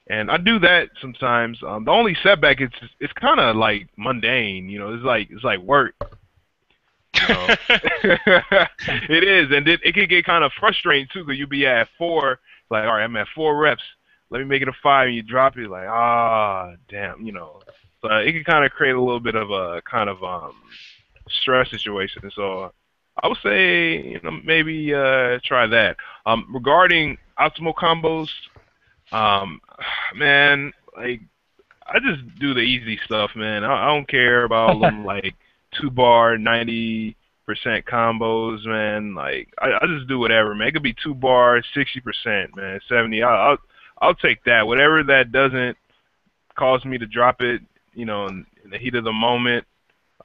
And I do that sometimes. The only setback is it's kind of like mundane, you know. It's like work. You know? It is, and it can get kind of frustrating too, because you be at 4, like, all right, I'm at 4 reps. Let me make it a 5, and you drop it, like, damn, you know. So it can kind of create a little bit of a kind of stress situation. So I would say, you know, maybe try that. Regarding optimal combos, man, like I just do the easy stuff, man. I don't care about them like 2-bar 90% combos, man. Like I just do whatever, man. It could be 2-bar 60%, man, 70. I'll take that. Whatever that doesn't cause me to drop it, you know, in the heat of the moment.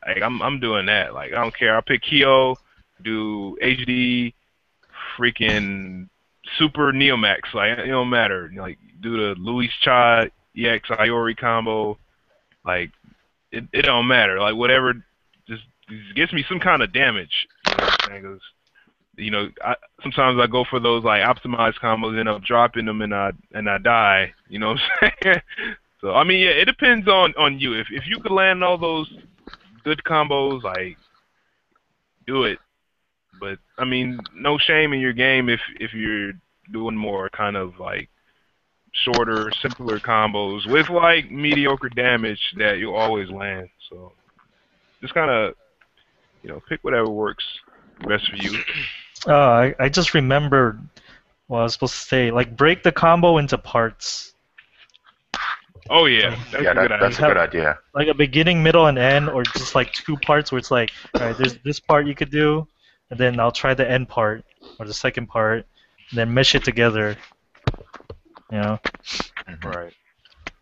Like I'm doing that. Like I don't care. I'll pick Kyo, do HD, freaking Super Neomax. Like it don't matter. Like do the Luis Cha EX Iori combo. Like it don't matter. Like whatever, just gets me some kind of damage. You know what I'm saying? 'Cause, you know, sometimes I go for those like optimized combos, end up dropping them, and I die. You know what I'm saying? So I mean, yeah, it depends on you. If you could land all those good combos, like do it. But I mean, no shame in your game if you're doing more kind of like shorter, simpler combos with like mediocre damage that you'll always land. So just kind of, you know, pick whatever works best for you. I just remembered what I was supposed to say. Like, break the combo into parts. Oh yeah, that's Yeah, a good that's a idea. good idea. Like a beginning, middle, and end, or just like 2 parts where it's like, all right, there's this part you could do, and then I'll try the end part or the second part, and then mesh it together. You know? Mhm. Right.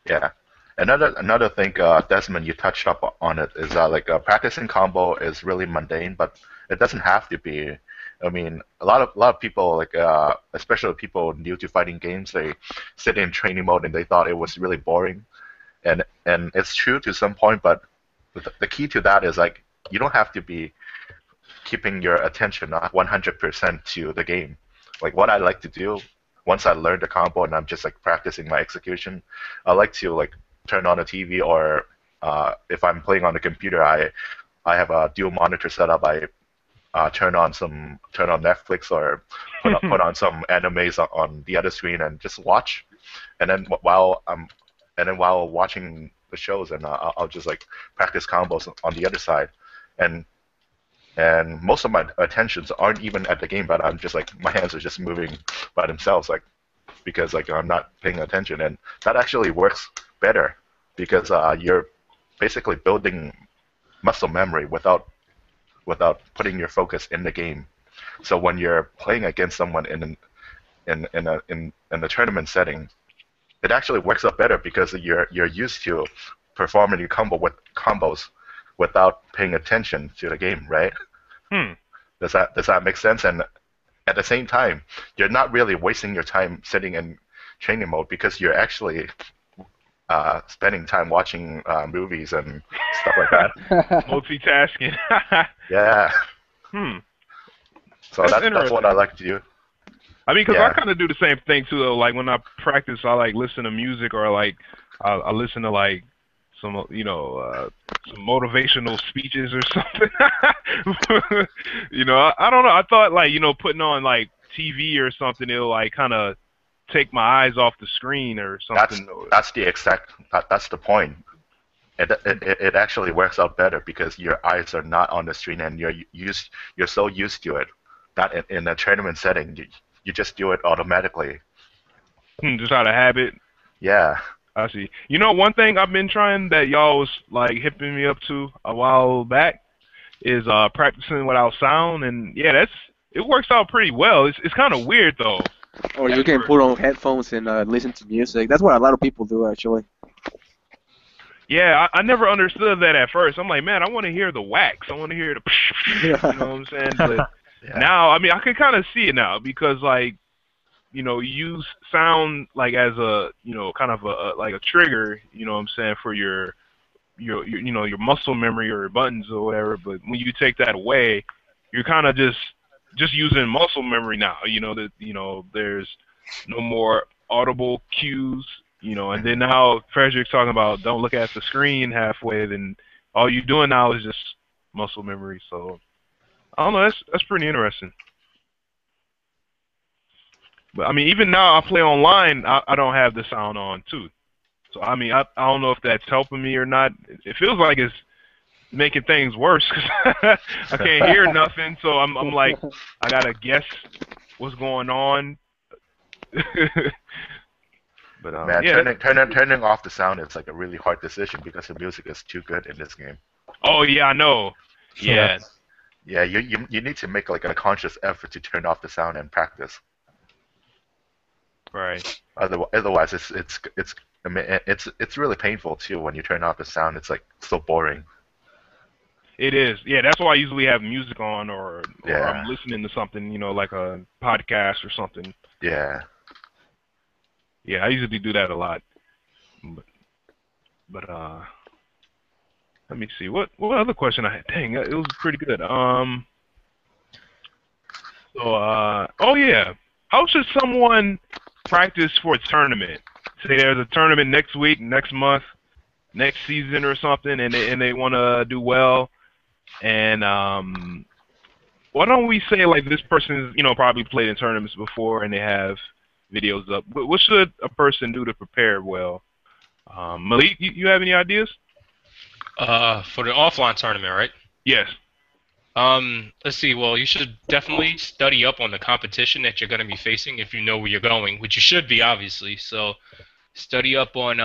Yeah. Another thing, Desmond, you touched up on it, is that like practicing combo is really mundane, but it doesn't have to be. I mean, a lot of people, like especially people new to fighting games, they sit in training mode and they thought it was really boring, and it's true to some point, but the key to that is like you don't have to be keeping your attention 100% to the game. Like what I like to do, once I learn the combo and I'm just like practicing my execution, I like to like turn on the TV or if I'm playing on the computer, I have a dual monitor setup. I turn on Netflix or put on some animes on the other screen and just watch. And then while watching the shows, and I'll just like practice combos on the other side, and most of my attentions aren't even at the game, but I'm just like my hands are just moving by themselves, like because like I'm not paying attention, and that actually works better because you're basically building muscle memory without putting your focus in the game. So when you're playing against someone in a tournament setting, it actually works out better because you're used to performing your combos without paying attention to the game, right? Does that make sense? And at the same time, you're not really wasting your time sitting in training mode because you're actually spending time watching movies and stuff like that. Multitasking. Yeah. So that's what I like to do. I mean, because Yeah. I kind of do the same thing too. Though, like when I practice, I like listen to music or like I listen to like some some motivational speeches or something. I don't know. I thought like putting on like TV or something, it'll like kind of take my eyes off the screen or something. That's the point. It actually works out better because your eyes are not on the screen and you're so used to it that in a tournament setting you just do it automatically. Just out of habit. Yeah. I see. One thing I've been trying that y'all was like hipping me up to a while back is practicing without sound, and yeah, it works out pretty well. It's kind of weird though. Or you can put on headphones and listen to music. That's what a lot of people do, actually. Yeah, I never understood that at first. I'm like, man, I want to hear the wax. I want to hear the, you know what I'm saying? But now, I mean, I can kind of see it now because, like, you use sound like as a, kind of like a trigger. You know what I'm saying, for your muscle memory or your buttons or whatever. But when you take that away, you're kind of just using muscle memory now. There's no more audible cues. And then now Frederick's talking about don't look at the screen halfway. Then all you're doing now is just muscle memory. So I don't know. That's pretty interesting. But I mean, even now I play online. I don't have the sound on too. So I mean, I don't know if that's helping me or not. It feels like it's making things worse because I can't hear nothing. So I'm like, I gotta guess what's going on. But Man, yeah. turning off the sound is like a really hard decision because the music is too good in this game. Oh yeah, I know. Yeah. Yeah, you need to make like a conscious effort to turn off the sound and practice. Right. Otherwise, it's really painful too when you turn off the sound. It's like so boring. It is. Yeah, that's why I usually have music on or I'm listening to something, like a podcast or something. Yeah. Yeah, I usually do that a lot. But let me see. What other question I had? Dang, it was pretty good. Oh yeah. How should someone practice for a tournament? Say there's a tournament next week, next month, next season or something, and they want to do well. And why don't we say like this person's probably played in tournaments before and they have videos up. What should a person do to prepare well? Malik, you have any ideas? For the offline tournament, right? Yes. Let's see. Well, you should definitely study up on the competition that you're going to be facing if you know where you're going, which you should be, obviously. So study up on,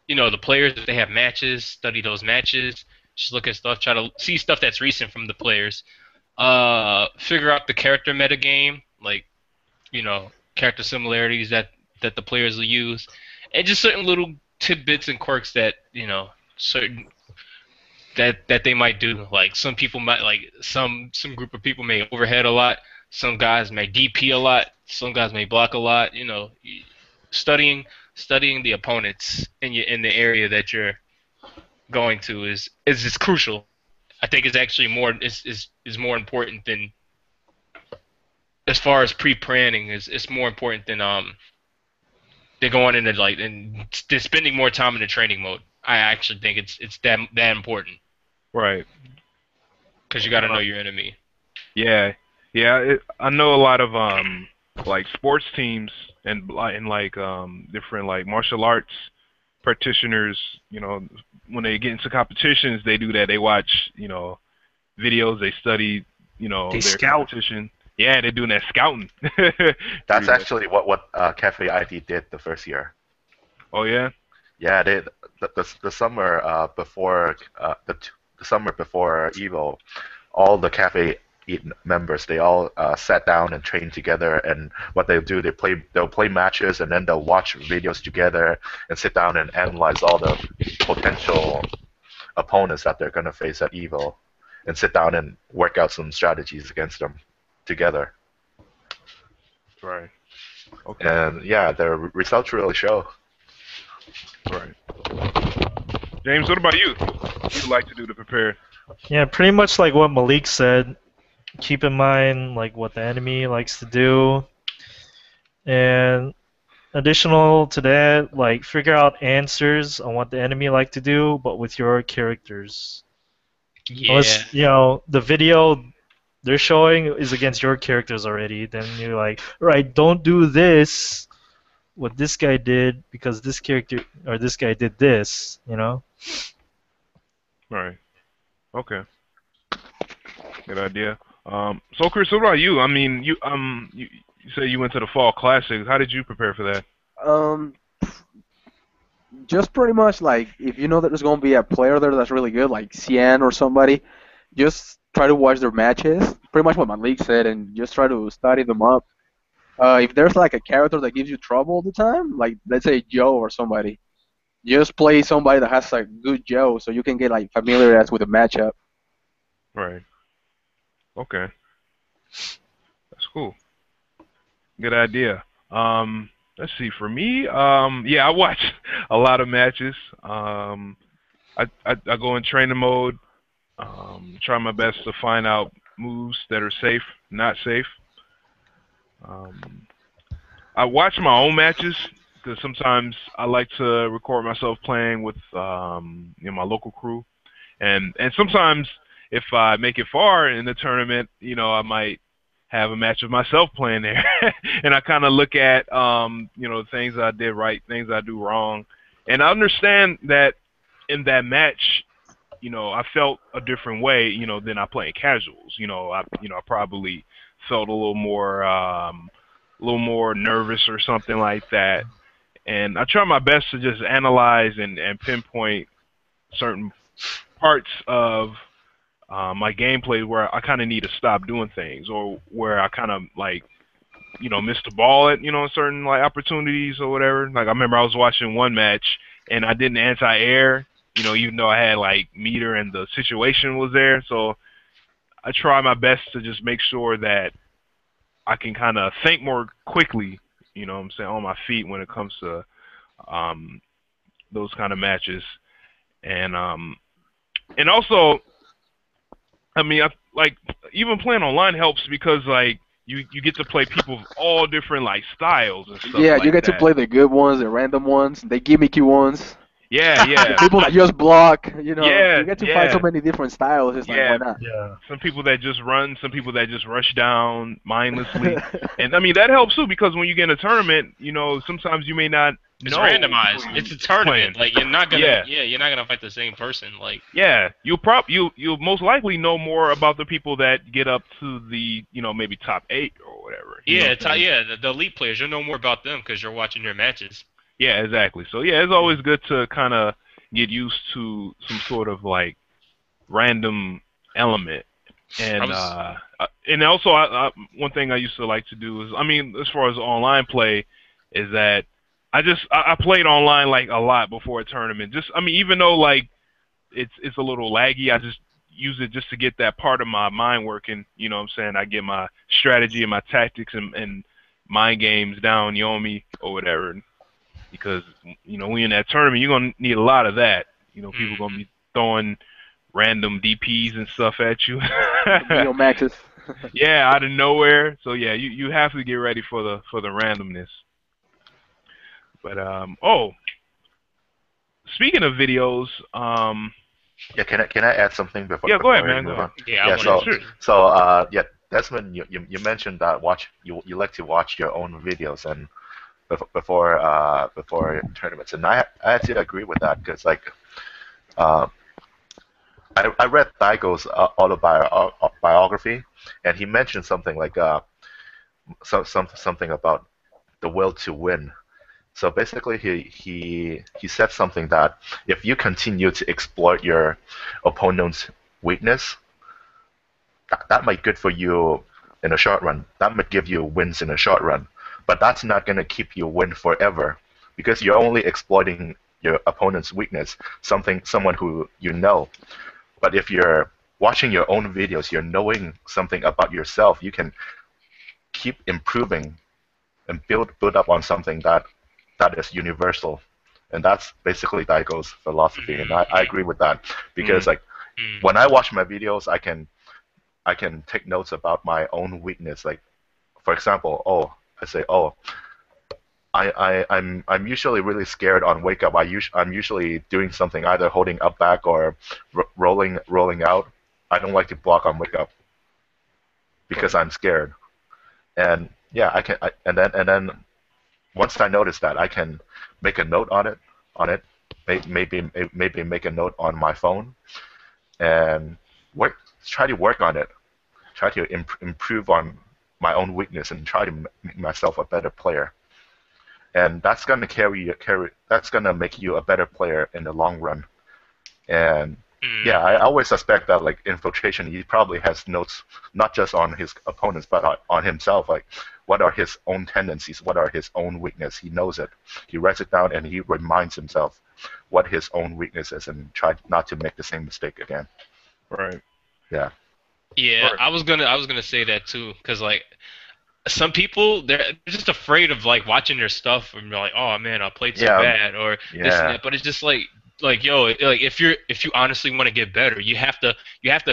the players, if they have matches, study those matches. Just look at stuff, try to see stuff that's recent from the players. Figure out the character metagame, like, character similarities that the players will use, and just certain little tidbits and quirks that certain that they might do. Like some people might some group of people may overhead a lot. Some guys may DP a lot. Some guys may block a lot. Studying the opponents in the area that you're going to is crucial. I think it's actually more is more important than as far as pre-planning is it's more important than they're going into like and spending more time in the training mode. I actually think it's that important Right. because you got to know Uh, your enemy. yeah. Yeah. I know a lot of like sports teams and like different like martial arts practitioners. You know, when they get into competitions, they do that. They watch videos. They study They their scout. competition. Yeah, they're doing that scouting. That's Pretty much. actually what Cafe ID did the first year. Oh yeah. Yeah, the summer before the summer before Evo, all the Cafe members they all sat down and trained together. And what they'll do, they'll play matches and then they'll watch videos together and sit down and analyze all the potential opponents that they're gonna face at Evo, and sit down and work out some strategies against them together. Right. Okay. And yeah, the results really show. Right. James, what about you? What do you like to do to prepare? Yeah, pretty much like what Malik said. Keep in mind like what the enemy likes to do, and additional to that, like figure out answers on what the enemy like to do, but with your characters. Yeah. Unless the video they're showing is against your characters already, then you're like, right, don't do this. What this guy did because this character or this guy did this. Right. Okay. Good idea. So Chris, what about you? I mean, you say you went to the Fall Classics. How did you prepare for that? Um, just pretty much like if you know that there's gonna be a player there that's really good, like Cien or somebody, just try to watch their matches. Pretty much what Malik said, and just try to study them up. If there's like a character that gives you trouble all the time, like let's say Joe or somebody, just play somebody that has like good Joe, so you can get like familiarized with the matchup. Right. Okay. That's cool. Good idea. Let's see. For me, yeah, I watch a lot of matches. I go in training mode. Try my best to find out moves that are safe, not safe. Um, I watch my own matches because sometimes I like to record myself playing with my local crew, and sometimes if I make it far in the tournament, I might have a match of myself playing there, and I kind of look at things I did right, things I do wrong, and I understand that in that match, I felt a different way, than I play in casuals. I probably felt a little more nervous or something like that. And I try my best to just analyze and pinpoint certain parts of my gameplay where I kind of need to stop doing things, or where I kind of like, missed the ball at, certain like opportunities or whatever. Like I remember I was watching one match and I didn't anti-air, even though I had like meter and the situation was there. So I try my best to just make sure that I can kind of think more quickly, what I'm saying, on my feet when it comes to um, those kind of matches. And also, I mean, like even playing online helps because like you get to play people of all different like styles and stuff Yeah, you like get to that. play the good ones, the random ones, the gimmicky ones, Yeah, the yeah, people that just block. yeah, You get to find so yeah, many different styles. It's like, yeah. why not? Yeah. Some people that just run, some people that just rush down mindlessly, and I mean that helps too because when you get in a tournament, sometimes you may not It's know randomized. who It's a you're tournament. playing. Like you're not gonna Yeah, you're not gonna fight the same person. Like yeah. You'll most likely know more about the people that get up to the maybe top 8 or whatever. You know yeah, what I'm saying? the elite players. You'll know more about them because you're watching their matches. Yeah, exactly. So yeah, it's always good to kind of get used to some sort of like random element. I And was also, one thing I used to like to do is, I mean, as far as online play, is that I played online like a lot before a tournament. Just I mean, even though like it's a little laggy, I just use it just to get that part of my mind working. You know what I'm saying? I get my strategy and my tactics and mind games down, Yomi or whatever. Because when you're in that tournament, you're gonna need a lot of that. People gonna mhm. be throwing random DPs and stuff at you. Neo Maxes. Yeah, out of nowhere. So yeah, you have to get ready for the randomness. But speaking of videos, Yeah, can I add something yeah, go ahead, before we man, go move ahead. on? Yeah, I Yeah, want Yeah, to. sure. yeah, Desmond, you mentioned that you like to watch your own videos and before tournaments, and I actually agree with that because like uh, I read Daigo's autobiography, and he mentioned something like something about the will to win. So basically, he said something that if you continue to exploit your opponent's weakness, that might good for you in the short run. That might give you wins in the short run, but that's not going to keep you win forever because you're only exploiting your opponent's weakness, someone who you know. But if you're watching your own videos, you're knowing something about yourself, you can keep improving and build up on something that is universal. And that's basically Daigo's philosophy, and I agree with that because like when I watch my videos, I can take notes about my own weakness. Like for example, I say, I'm usually really scared on wake up. I'm usually doing something either holding up back or rolling out. I don't like to block on wake up because I'm scared. And yeah, and then once I notice that, I can make a note on it, maybe make a note on my phone and try to work on it, try to improve on my own weakness and try to make myself a better player. And that's gonna that's gonna make you a better player in the long run. And yeah, I always suspect that like infiltration, he probably has notes not just on his opponents but on himself. Like, what are his own tendencies? What are his own weaknesses? He knows it. He writes it down and he reminds himself what his own weakness is and try not to make the same mistake again. Right. Yeah. Yeah, Right. I was gonna say that too, because like some people they're just afraid of like watching their stuff and they're like, oh man, I played too Yeah. bad or this and Yeah. that. But it's just like yo, like if you honestly want to get better, you have to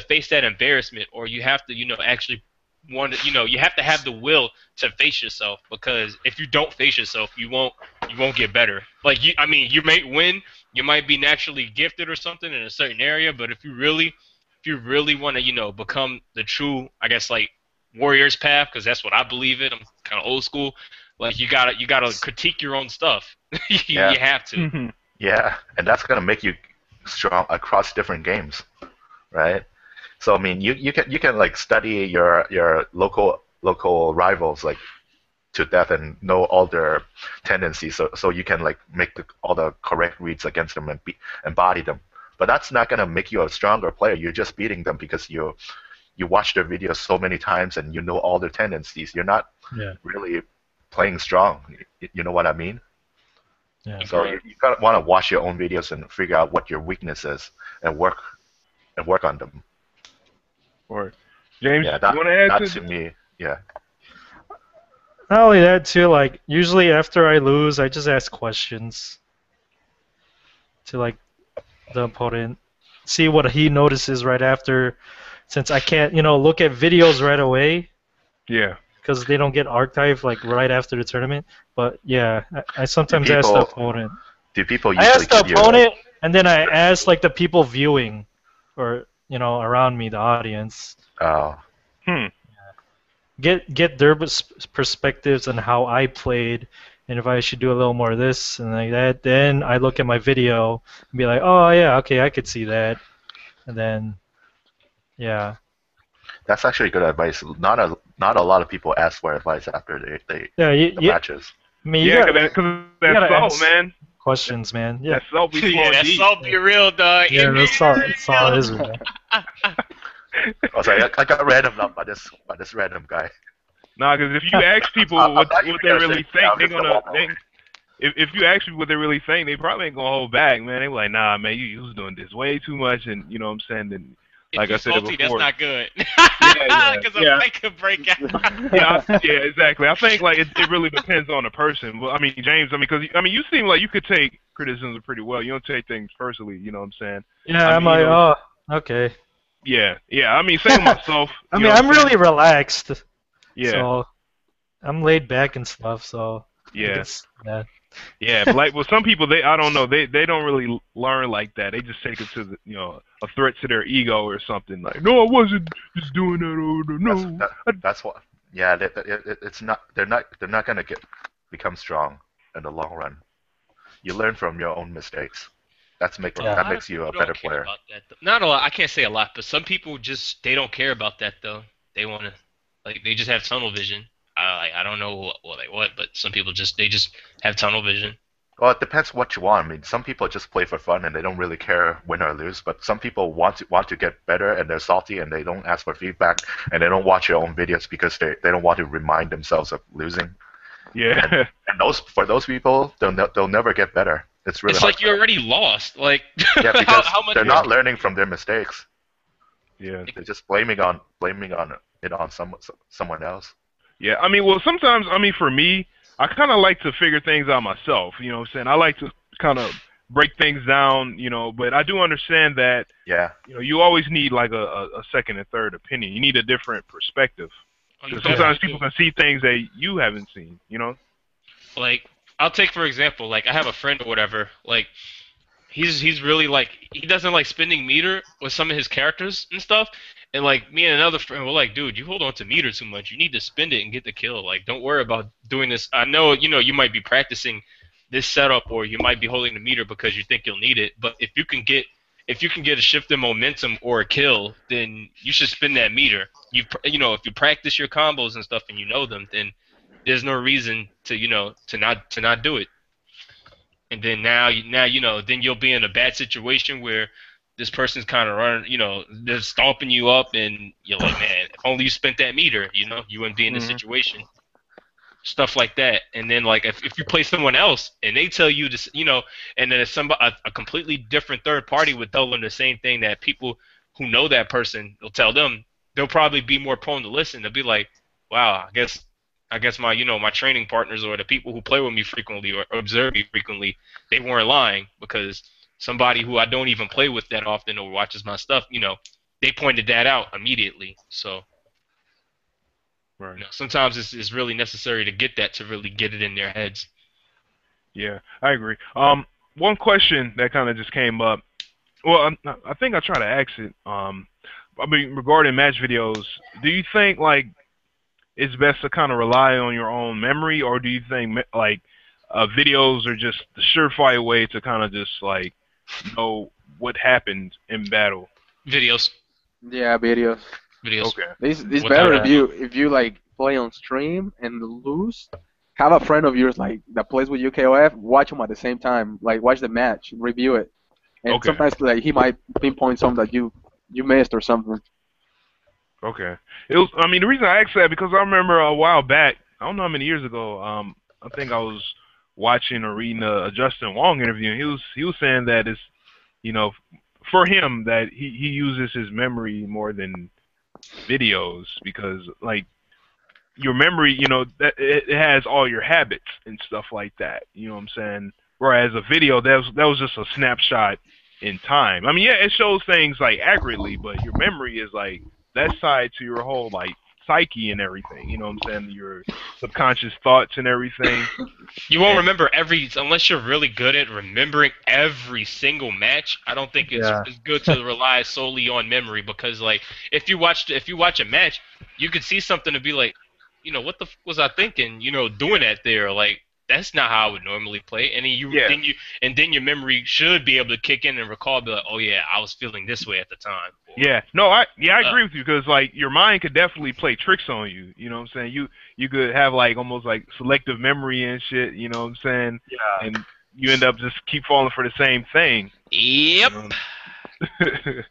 face that embarrassment, or you have to actually want to you have to have the will to face yourself, because if you don't face yourself, you won't get better. Like I mean, you might win, you might be naturally gifted or something in a certain area, but if you really want to become the true, I guess, like warrior's path, because that's what I believe in. I'm kind of old school. Like you gotta critique your own stuff. you, Yeah. you have to. Yeah. And that's gonna make you strong across different games, right? So I mean, you can like study your local rivals like to death and know all their tendencies, so you can like make all the correct reads against them and embody them. But that's not gonna make you a stronger player. You're just beating them because you watch their videos so many times and you know all their tendencies. You're not Yeah. really playing strong. You know what I mean? Yeah. So you gotta want to watch your own videos and figure out what your weakness is and work on them. Right. James, Yeah, you want to add that to to me, yeah. Not only that too, like usually after I lose, I just ask questions to like the opponent, see what he notices right after, since I can't, look at videos right away Yeah. because they don't get archived like right after the tournament. But yeah, I sometimes Do ask the people opponent. do people I usually ask the give you opponent, and then I ask like the people viewing, or around me, the audience. oh Hmm. Get their perspectives on how I played, and if I should do a little more of this and like that. Then I look at my video and be like, oh yeah, okay, I could see that, and then yeah, that's actually good advice. Not a lot of people ask for advice after yeah, the matches. I mean, Yeah, you because that's gotta salt, ask man. questions, man. Yeah, That salt be Yeah, flowing that's deep. all be real, dog. yeah, that's all it is, man. I was like, I got random up by this random guy. Nah, because if you ask people I'm what not even they gonna really say think, I'm they're just a gonna. walk. If you ask people what they really think, they probably ain't gonna hold back, man. They be like, nah, man, you was doing this way too much, and you know what I'm saying. Then, If like you're I said salty, before, that's not good. yeah, Because yeah. a fight could break out. Yeah, exactly. I think like it really depends on the person. Well, I mean, James, because you seem like you could take criticism pretty well. You don't take things personally. You know what I'm saying? Yeah, I I'm mean, like, oh, okay. Yeah, yeah. I mean, same with myself. I you mean, know what I'm I'm saying? really relaxed, Yeah, so I'm laid back and stuff. So I yeah, guess yeah. yeah. But like, well, some people, I don't know, they don't really learn like that. They just take it to a threat to their ego or something. Like, no, I wasn't just doing that. That's No. that's what. Yeah, it's not. They're not gonna become strong in the long run. You learn from your own mistakes. Yeah. That A lot of makes you people a don't better care player. about that. Not a lot. I can't say a lot, but some people just they don't care about that though. They want to like they just have tunnel vision. I don't know what, but some people they just have tunnel vision. Well, it depends what you want. I mean, some people just play for fun and they don't really care win or lose. But some people want to get better and they're salty and they don't ask for feedback and they don't watch your own videos because they don't want to remind themselves of losing. Yeah, And for those people, they'll never get better. It's really It's hard like for you them. already lost. Like Yeah, because how much they're more? not learning from their mistakes. yeah. They're just blaming it on someone else. Yeah, I mean, well, sometimes, I mean, for me, I kind of like to figure things out myself. You know what I'm saying? I like to kind of break things down, but I do understand that, Yeah. you always need like a second and third opinion. You need a different perspective. Oh, you Because definitely sometimes people do. can see things that you haven't seen. Like I'll take for example, like I have a friend or whatever. Like he's really like he doesn't like spending meter with some of his characters and stuff. And like me and another friend were like, dude, you hold on to meter too much. You need to spend it and get the kill. Like don't worry about doing this. I know you might be practicing this setup or you might be holding the meter because you think you'll need it. But if you can get a shift in momentum or a kill, then you should spend that meter. If you practice your combos and stuff and you know them, then there's no reason to not do it. And then then you'll be in a bad situation where this person's kind of running, they're stomping you up, and you're like, man, if only you spent that meter, you wouldn't be in this Hmm. situation. Stuff like that. And then like if you play someone else and they tell you this, and then a completely different third party would tell them the same thing that people who know that person will tell them, they'll probably be more prone to listen. They'll be like, wow, I guess my training partners or the people who play with me frequently or observe me frequently, they weren't lying because somebody who I don't even play with that often or watches my stuff, they pointed that out immediately. So Right. sometimes it's really necessary to get that to really get it in their heads. Yeah, I agree. One question that kind of just came up. Well, I think I tried to ask it. I mean, regarding match videos, do you think like it's best to kind of rely on your own memory, or do you think like videos are just the surefire way to kind of just like know what happened in battle? Videos, Yeah, videos. videos, Okay. This without better a Yeah. if doubt. you like play on stream and lose. Have a friend of yours like that plays with UKOF. Watch them at the same time. Like watch the match, review it, and Okay. sometimes like he might pinpoint something that you missed or something. Okay. It was. I mean, the reason I asked that because I remember a while back. I don't know how many years ago. I think I was watching or reading a Justin Wong interview, and he was saying that it's you know for him that he uses his memory more than videos because like your memory, that it has all your habits and stuff like that. You know what I'm saying? Whereas a video, that was just a snapshot in time. I mean, yeah, it shows things like accurately, but your memory is like that's tied to your whole like psyche and everything. You know what I'm saying? Your subconscious thoughts and everything. You won't And remember unless you're really good at remembering every single match. I don't think Yeah. it's good to rely solely on memory because like if you watch a match, you could see something and be like, what the was I thinking? Doing that there like that's not how I would normally play. And then yeah, your memory should be able to kick in and recall, be like, oh yeah, I was feeling this way at the time. Or, yeah, no, I uh, agree with you because like your mind could definitely play tricks on you. You know what I'm saying? You could have like almost like selective memory and shit. You know what I'm saying? Yeah. And you end up just keep falling for the same thing. yep. You know?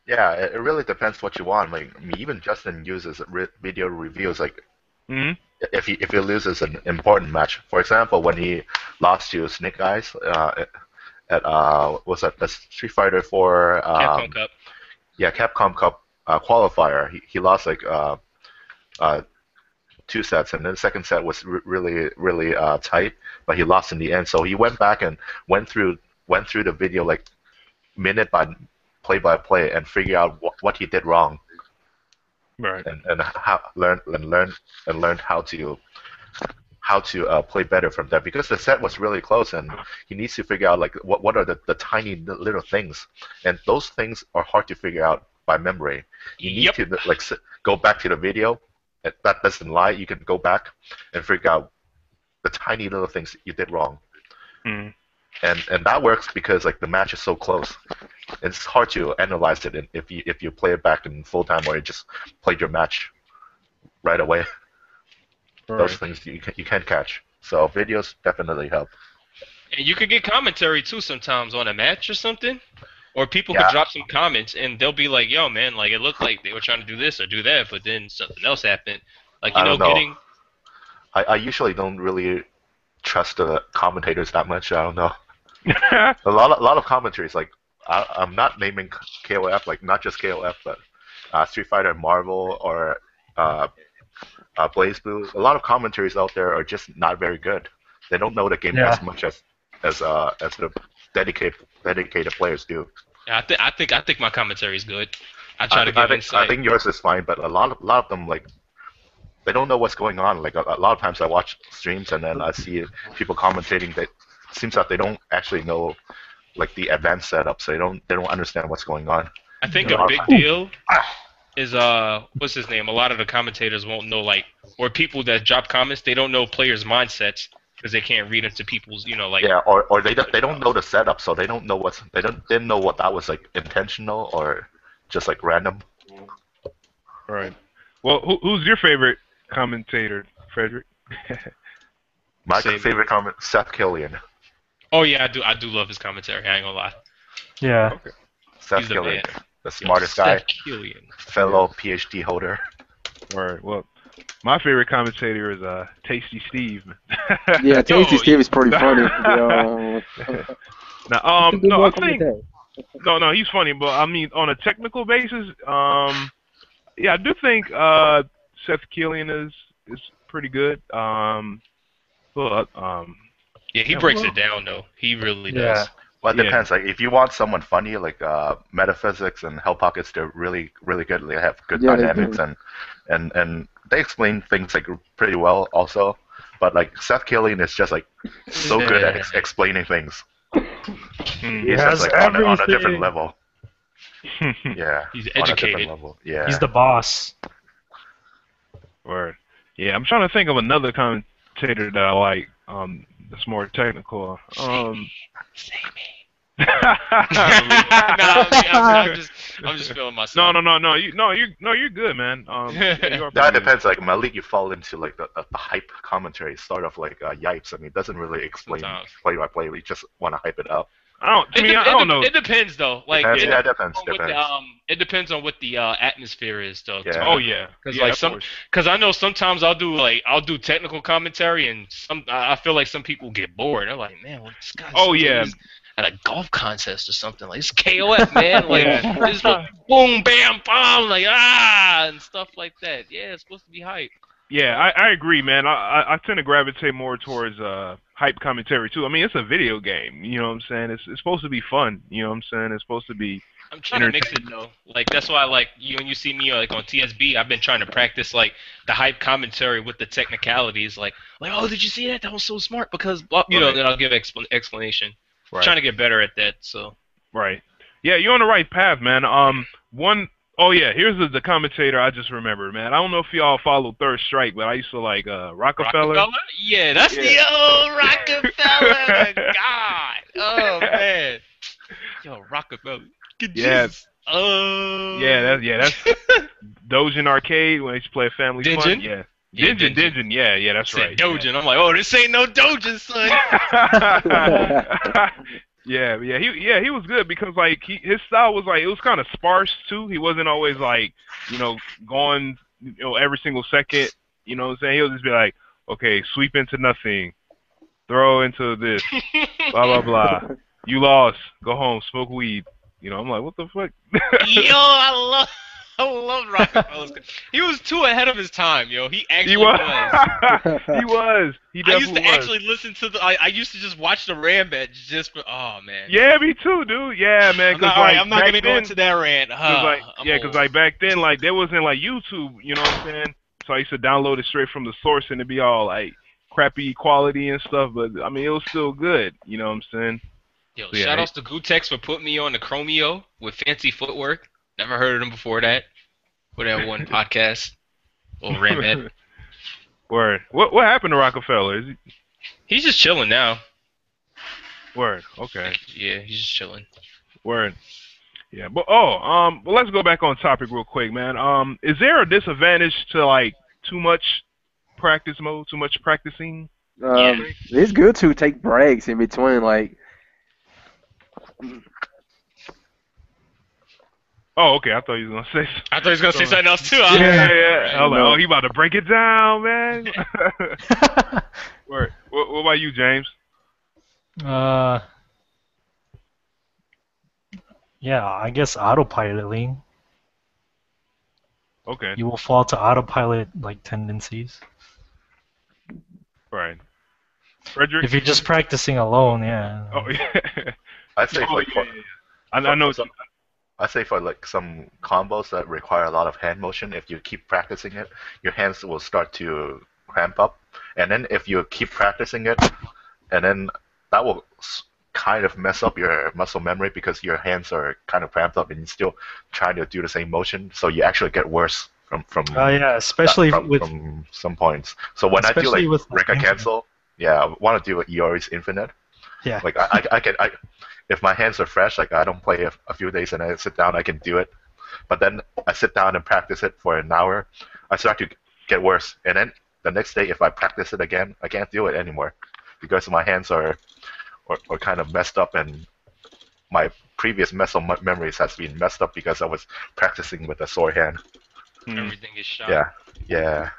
Yeah, it really depends what you want. Like, I mean, even Justin uses video reviews. Like, Hmm. if he loses an important match, for example, when he lost to Snake Eyes at what's that? The Street Fighter 4 Capcom Cup. yeah, Capcom Cup qualifier. He lost like uh, two sets, and then the second set was really tight, but he lost in the end. So he went back and went through the video like minute by play-by-play and figure out what he did wrong, Right. and learn how to play better from that, because the set was really close, and he needs to figure out like what are the tiny little things, and those things are hard to figure out by memory. You need to like go back to the video. That doesn't lie. You can go back and figure out the tiny little things you did wrong. Mm. And that works because like the match is so close. It's hard to analyze it if you play it back in full time, or you just played your match right away. Right. Those things you can't catch. So videos definitely help. And you could get commentary too sometimes on a match or something, or people Yeah. could drop some comments and they'll be like, "Yo, man, like it looked like they were trying to do this or do that, but then something else happened." Like I don't know. getting. I usually don't really trust the commentators that much. I don't know. A lot of commentaries, like I'm not naming KOF, like not just KOF, but Street Fighter, Marvel, or Blaze Blue. A lot of commentaries out there are just not very good. They don't know the game as much as the dedicated players do. Yeah, I think my commentary is good. I try to give insight. I think yours is fine, but a lot of them, like, they don't know what's going on. Like a lot of times I watch streams and then I see people commentating that seems like they don't actually know like the advanced setup, so they don't understand what's going on. I think a big deal is what's his name? A lot of the commentators won't know, like, or people that drop comments, they don't know players' mindsets because they can't read into people's, like. Yeah, or they don't know the setup, so they don't know didn't know what that was, like, intentional or just like random. Right. Well, who's your favorite commentator, Frederick? My favorite comment, Seth Killian. Oh yeah, I do love his commentary. I ain't gonna lie. Yeah. Okay. Seth He's the Killian, man. the smartest guy, Seth Killian. fellow PhD holder. All right. Well, my favorite commentator is Tasty Steve. Yeah, Tasty Yo, Steve is pretty funny. Yo. Now, He can do no, more I think commentary. no, he's funny, but I mean, on a technical basis, yeah, I do think Seth Killian is pretty good. But Yeah, he breaks it down though. He really Yeah. does. Well, it Yeah. depends. Like, if you want someone funny, like Metaphysics and Hell Pockets, they're really, really good. They have good Yeah, they dynamics, do. and they explain things like pretty well also. But like Seth Killian is just like so good at explaining things. mm, He's has just like on a different everything. level. Yeah. He's on a different educated. level. Yeah. He's the boss. Word. Yeah, I'm trying to think of another commentator that I like. That's more technical. Nah, I'm just feeling myself. No. You're good, man. Yeah, you are That pretty good. depends. Like Malik, you fall into like the hype commentary, sort of like Yipes. I mean, it doesn't really explain Sometimes. play by play. We just want to hype it up. I don't know. It depends though. Like Depends, it, yeah, it depends. on what the, it depends on what the atmosphere is though. Yeah. Oh yeah. Because Yeah, like of some, course. because I know sometimes I'll do technical commentary, and I feel like some people get bored. They're like, man, well, this guy's Oh, yeah. at a golf contest or something. Like it's KOF, man. Like Yeah. it's like, boom, bam, bam, like and stuff like that. Yeah, it's supposed to be hype. Yeah, I agree, man. I tend to gravitate more towards hype commentary too. I mean, it's a video game. You know what I'm saying? It's supposed to be fun. You know what I'm saying? It's supposed to be. I'm trying to mix it though. Like that's why, like when you see me like on TSB, I've been trying to practice like the hype commentary with the technicalities. Like oh, did you see that? That was so smart because Right. Then I'll give explanation. Right. Trying to get better at that. So Right. Yeah, you're on the right path, man. Oh yeah, here's the commentator I just remembered, man. I don't know if y'all follow Third Strike, but I used to like Rockefeller. Yeah, that's the old Rockefeller. God. Oh man. Yo, Rockefeller. Good Yeah. Jesus. Oh. Yeah, that's Dojin Arcade when they used to play Family Fun. Dojin? Yeah. Yeah, Dojin. Yeah, that's Said right. Dojin. I'm like, oh, this ain't no Dojin, son. Yeah. He was good because like his style was like it was kind of sparse too. He wasn't always like going every single second. You know what I'm saying? He'll just be like, okay, sweep into nothing, throw into this, blah blah blah. You lost, go home, smoke weed. I'm like, what the fuck? Yo, I I love Rockefeller's. He was too ahead of his time, yo. He actually He was. was. He was. He I used definitely to was. actually listen to the. I used to just watch the Rambit just for. Oh man. Yeah, me too, dude. Yeah, man. I'm Cause not, like all right, I'm not back gonna go then, into that rant. cause like I'm yeah, old. cause like back then, like there wasn't like YouTube. You know what I'm saying? So I used to download it straight from the source, and it'd be all like crappy quality and stuff. But I mean, it was still good. You know what I'm saying? Yo, So, yeah, shout outs to Gutex for putting me on the Chromio with fancy footwork. Never heard of him before that. For that one podcast. Little Rambit. Word. What happened to Rockefeller? Is he? He's just chilling now. Word. Okay. Yeah, he's just chilling. Word. Yeah. But well, let's go back on topic real quick, man. Is there a disadvantage to like too much practice mode, too much practicing? It's good to take breaks in between, like. Oh, okay. I thought you was gonna say. I thought he was gonna say something else too. Yeah. I was like, No. oh, he about to break it down, man. Word. What about you, James? Yeah, I guess autopiloting. Okay. You will fall to autopilot like tendencies. Right. Frederick. If you're just practicing alone, yeah. Oh yeah. I'd say Oh, like yeah, I know. I say for like some combos that require a lot of hand motion, if you keep practicing it, your hands will start to cramp up. And then if you keep practicing it, and then that will kind of mess up your muscle memory because your hands are kind of cramped up and you're still trying to do the same motion. So you actually get worse from Yeah, especially with from some points. So when I do especially like with Rekka Infinite. cancel, yeah, I want to do Iori's Infinite. yeah. Like I if my hands are fresh, like I don't play a few days and I sit down, I can do it. But then I sit down and practice it for an hour, I start to get worse. And then the next day, if I practice it again, I can't do it anymore because my hands are kind of messed up and my previous muscle memories has been messed up because I was practicing with a sore hand. Everything is shot. Yeah.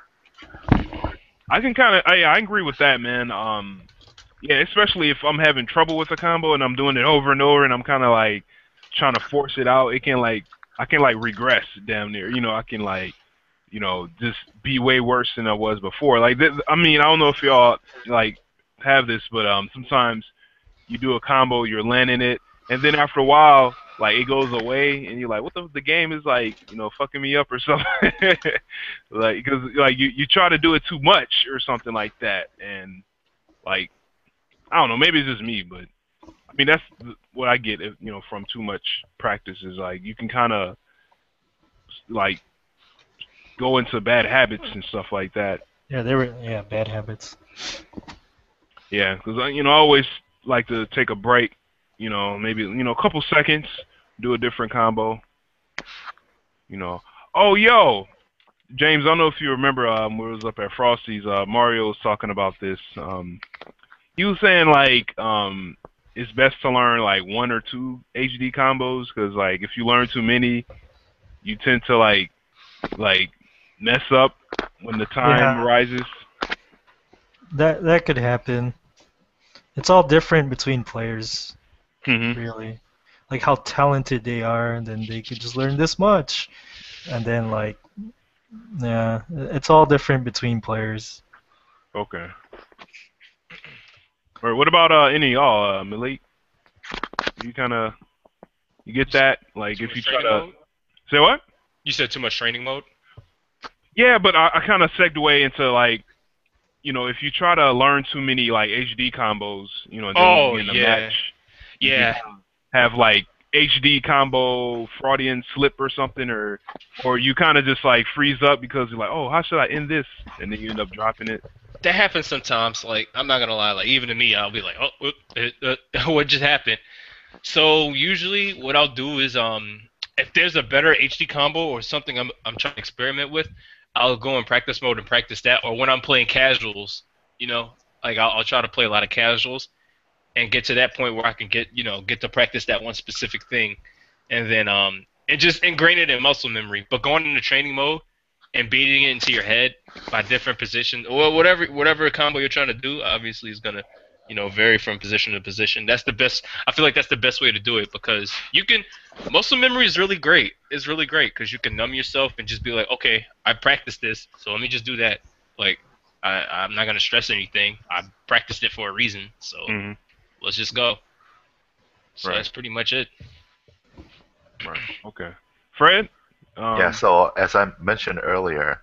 I can kind of, I agree with that, man. Yeah, especially if I'm having trouble with a combo and I'm doing it over and over and I'm kind of like trying to force it out. It can like, I can like regress damn near. You know, I can like, you know, just be way worse than I was before. Like, I mean, I don't know if y'all like have this, but sometimes you do a combo, you're landing it, and then after a while, like it goes away, and you're like, what the game is like, you know, fucking me up or something. Like, because like you try to do it too much or something like that, and like I don't know, maybe it's just me, but I mean that's what I get, you know, from too much practice is like you can kind of like go into bad habits and stuff like that. Yeah, they were bad habits. Yeah, because you know I always like to take a break, you know, maybe a couple seconds, do a different combo. You know, oh yo, James, I don't know if you remember when we was up at Frosty's, Mario was talking about this. He was saying like it's best to learn like 1 or 2 HD combos because like if you learn too many, you tend to like mess up when the time rises. That could happen. It's all different between players, really. Like how talented they are, and then they could just learn this much, and then like, yeah, it's all different between players. Okay. Or what about any of y'all, Malik? You get that? Like Too if much you try training to mode? say what? You said too much training mode? Yeah, but I kind of segued into like, you know, if you try to learn too many like HD combos, you know, and then Oh, when you get in yeah. a match, you Yeah. can have like HD combo Freudian slip or something, or you kind of just like freeze up because you're like, oh, how should I end this? And then you end up dropping it. That happens sometimes. Like, I'm not gonna lie. Like, even to me, I'll be like, oh, what just happened? So usually, what I'll do is, if there's a better HD combo or something I'm trying to experiment with, I'll go in practice mode and practice that. Or when I'm playing casuals, you know, like I'll try to play a lot of casuals and get to that point where I can get to practice that one specific thing, and then and just ingrain it in muscle memory. But going into training mode and beating it into your head by different positions or whatever combo you're trying to do, obviously is gonna vary from position to position. That's the best. I feel like that's the best way to do it because you can. Muscle memory is really great. It's really great because you can numb yourself and just be like, okay, I practiced this, so let me just do that. Like, I'm not gonna stress anything. I practiced it for a reason, so let's just go. So that's pretty much it. Right. Okay. Fred? Yeah. So as I mentioned earlier,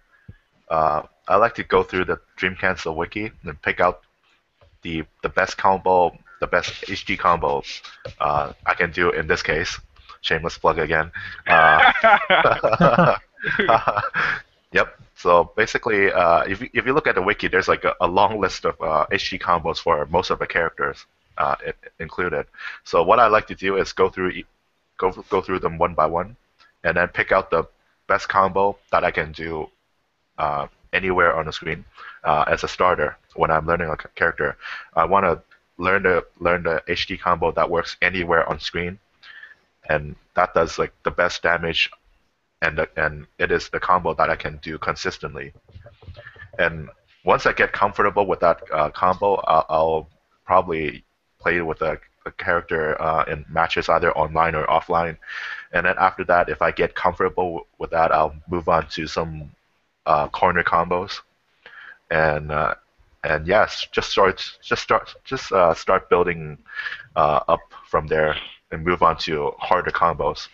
I like to go through the Dream Cancel wiki and pick out the best combo, the best HD combo I can do in this case. Shameless plug again. Yep. So basically, if you look at the wiki, there's like a long list of HD combos for most of the characters included. So what I like to do is go through them one by one, and then pick out the best combo that I can do anywhere on the screen as a starter when I'm learning a character. I want to learn the HD combo that works anywhere on screen, and that does like the best damage, and it is the combo that I can do consistently. And once I get comfortable with that combo, I'll probably play with a character in matches either online or offline. And then after that, if I get comfortable with that, I'll move on to some corner combos, and yes, just start building up from there and move on to harder combos.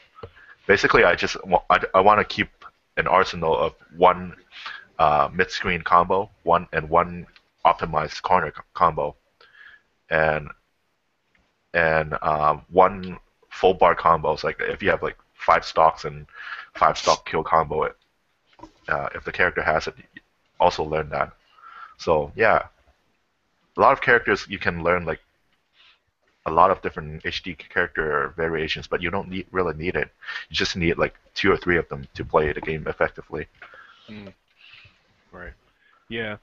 Basically, I want to keep an arsenal of one mid-screen combo, one optimized corner combo, and one full bar combos. Like if you have like 5 stocks and 5 stock kill combo, if the character has it, also learn that. So yeah, a lot of characters you can learn like a lot of different HD character variations, but you don't really need it. You just need like 2 or 3 of them to play the game effectively. Right. Yeah.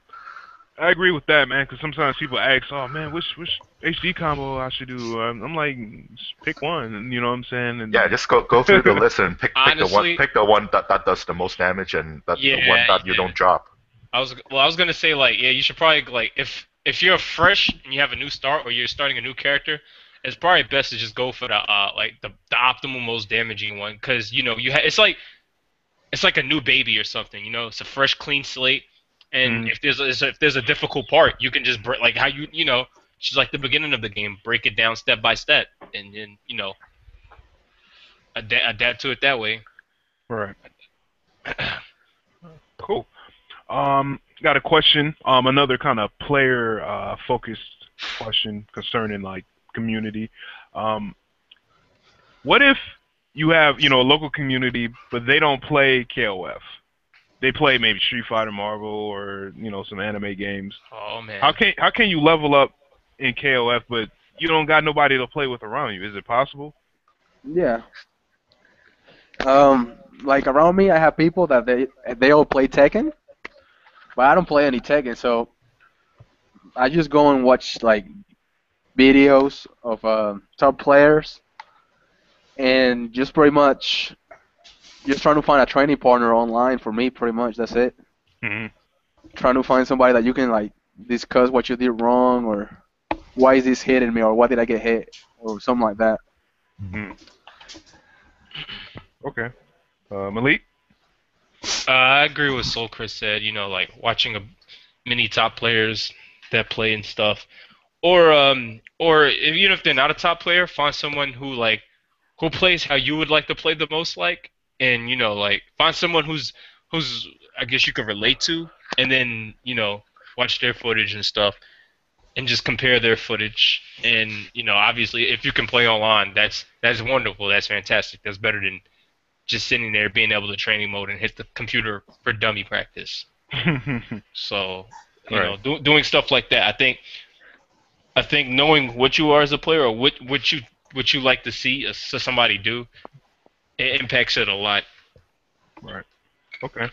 I agree with that, man. Because sometimes people ask, "Oh man, which HD combo I should do?" I'm like, just pick one. You know what I'm saying? And yeah, just go through the list and pick Honestly, the one that does the most damage and the one that you don't drop. I was gonna say like you should probably like if you're fresh and you have a new start or you're starting a new character, it's probably best to just go for the optimal most damaging one because it's like a new baby or something. It's a fresh clean slate. And if there's a difficult part, you can just break, like how just like the beginning of the game, break it down step by step, and then adapt to it that way. Right. Cool. Got a question. Another kind of player focused question concerning like community. What if you have a local community, but they don't play KOF? They play maybe Street Fighter, Marvel, or some anime games. Oh man! How can you level up in KOF, but you don't got nobody to play with around you? Is it possible? Yeah. Like around me, I have people that they all play Tekken, but I don't play any Tekken, so I just go and watch like videos of top players, and just pretty much. Just trying to find a training partner online for me, pretty much. That's it. Trying to find somebody that you can like discuss what you did wrong, or why is this hitting me, or why did I get hit, or something like that. Okay. Malik? I agree with SoleChris said. Like watching many top players that play and stuff, or even if they're not a top player, find someone who plays how you would like to play the most, and like find someone who's I guess you can relate to, and then watch their footage and stuff, and just compare their footage. And obviously, if you can play online, that's wonderful. That's fantastic. That's better than just sitting there being able to training mode and hit the computer for dummy practice. So doing stuff like that. I think knowing what you are as a player or what you like to see somebody do. It impacts it a lot. Right. Okay.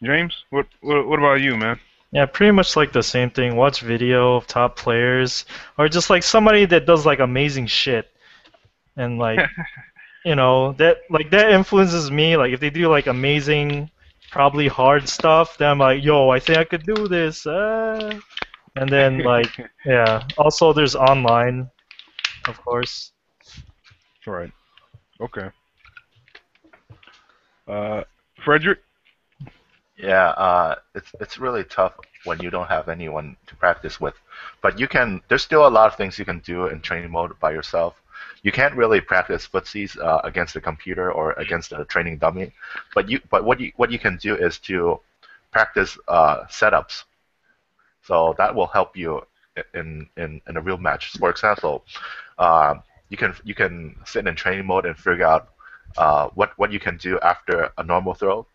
James, what about you, man? Yeah, pretty much like the same thing. Watch video of top players, or just like somebody that does like amazing shit, and like that influences me. Like if they do like amazing, probably hard stuff, then I'm like, yo, I think I could do this. And then like yeah, also there's online, of course. Right. Okay. Frederick. Yeah, it's really tough when you don't have anyone to practice with. But you can. There's still a lot of things you can do in training mode by yourself. You can't really practice footsies against a computer or against a training dummy. But what you can do is to practice setups. So that will help you in a real match. For example, you can sit in training mode and figure out what you can do after a normal throw.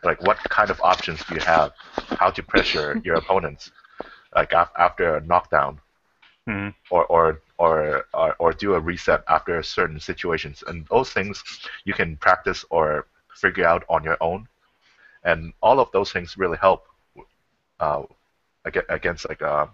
Like what kind of options do you have? How to pressure your opponents, like after a knockdown, Mhm. or do a reset after certain situations, and those things you can practice or figure out on your own, and all of those things really help uh, against like uh,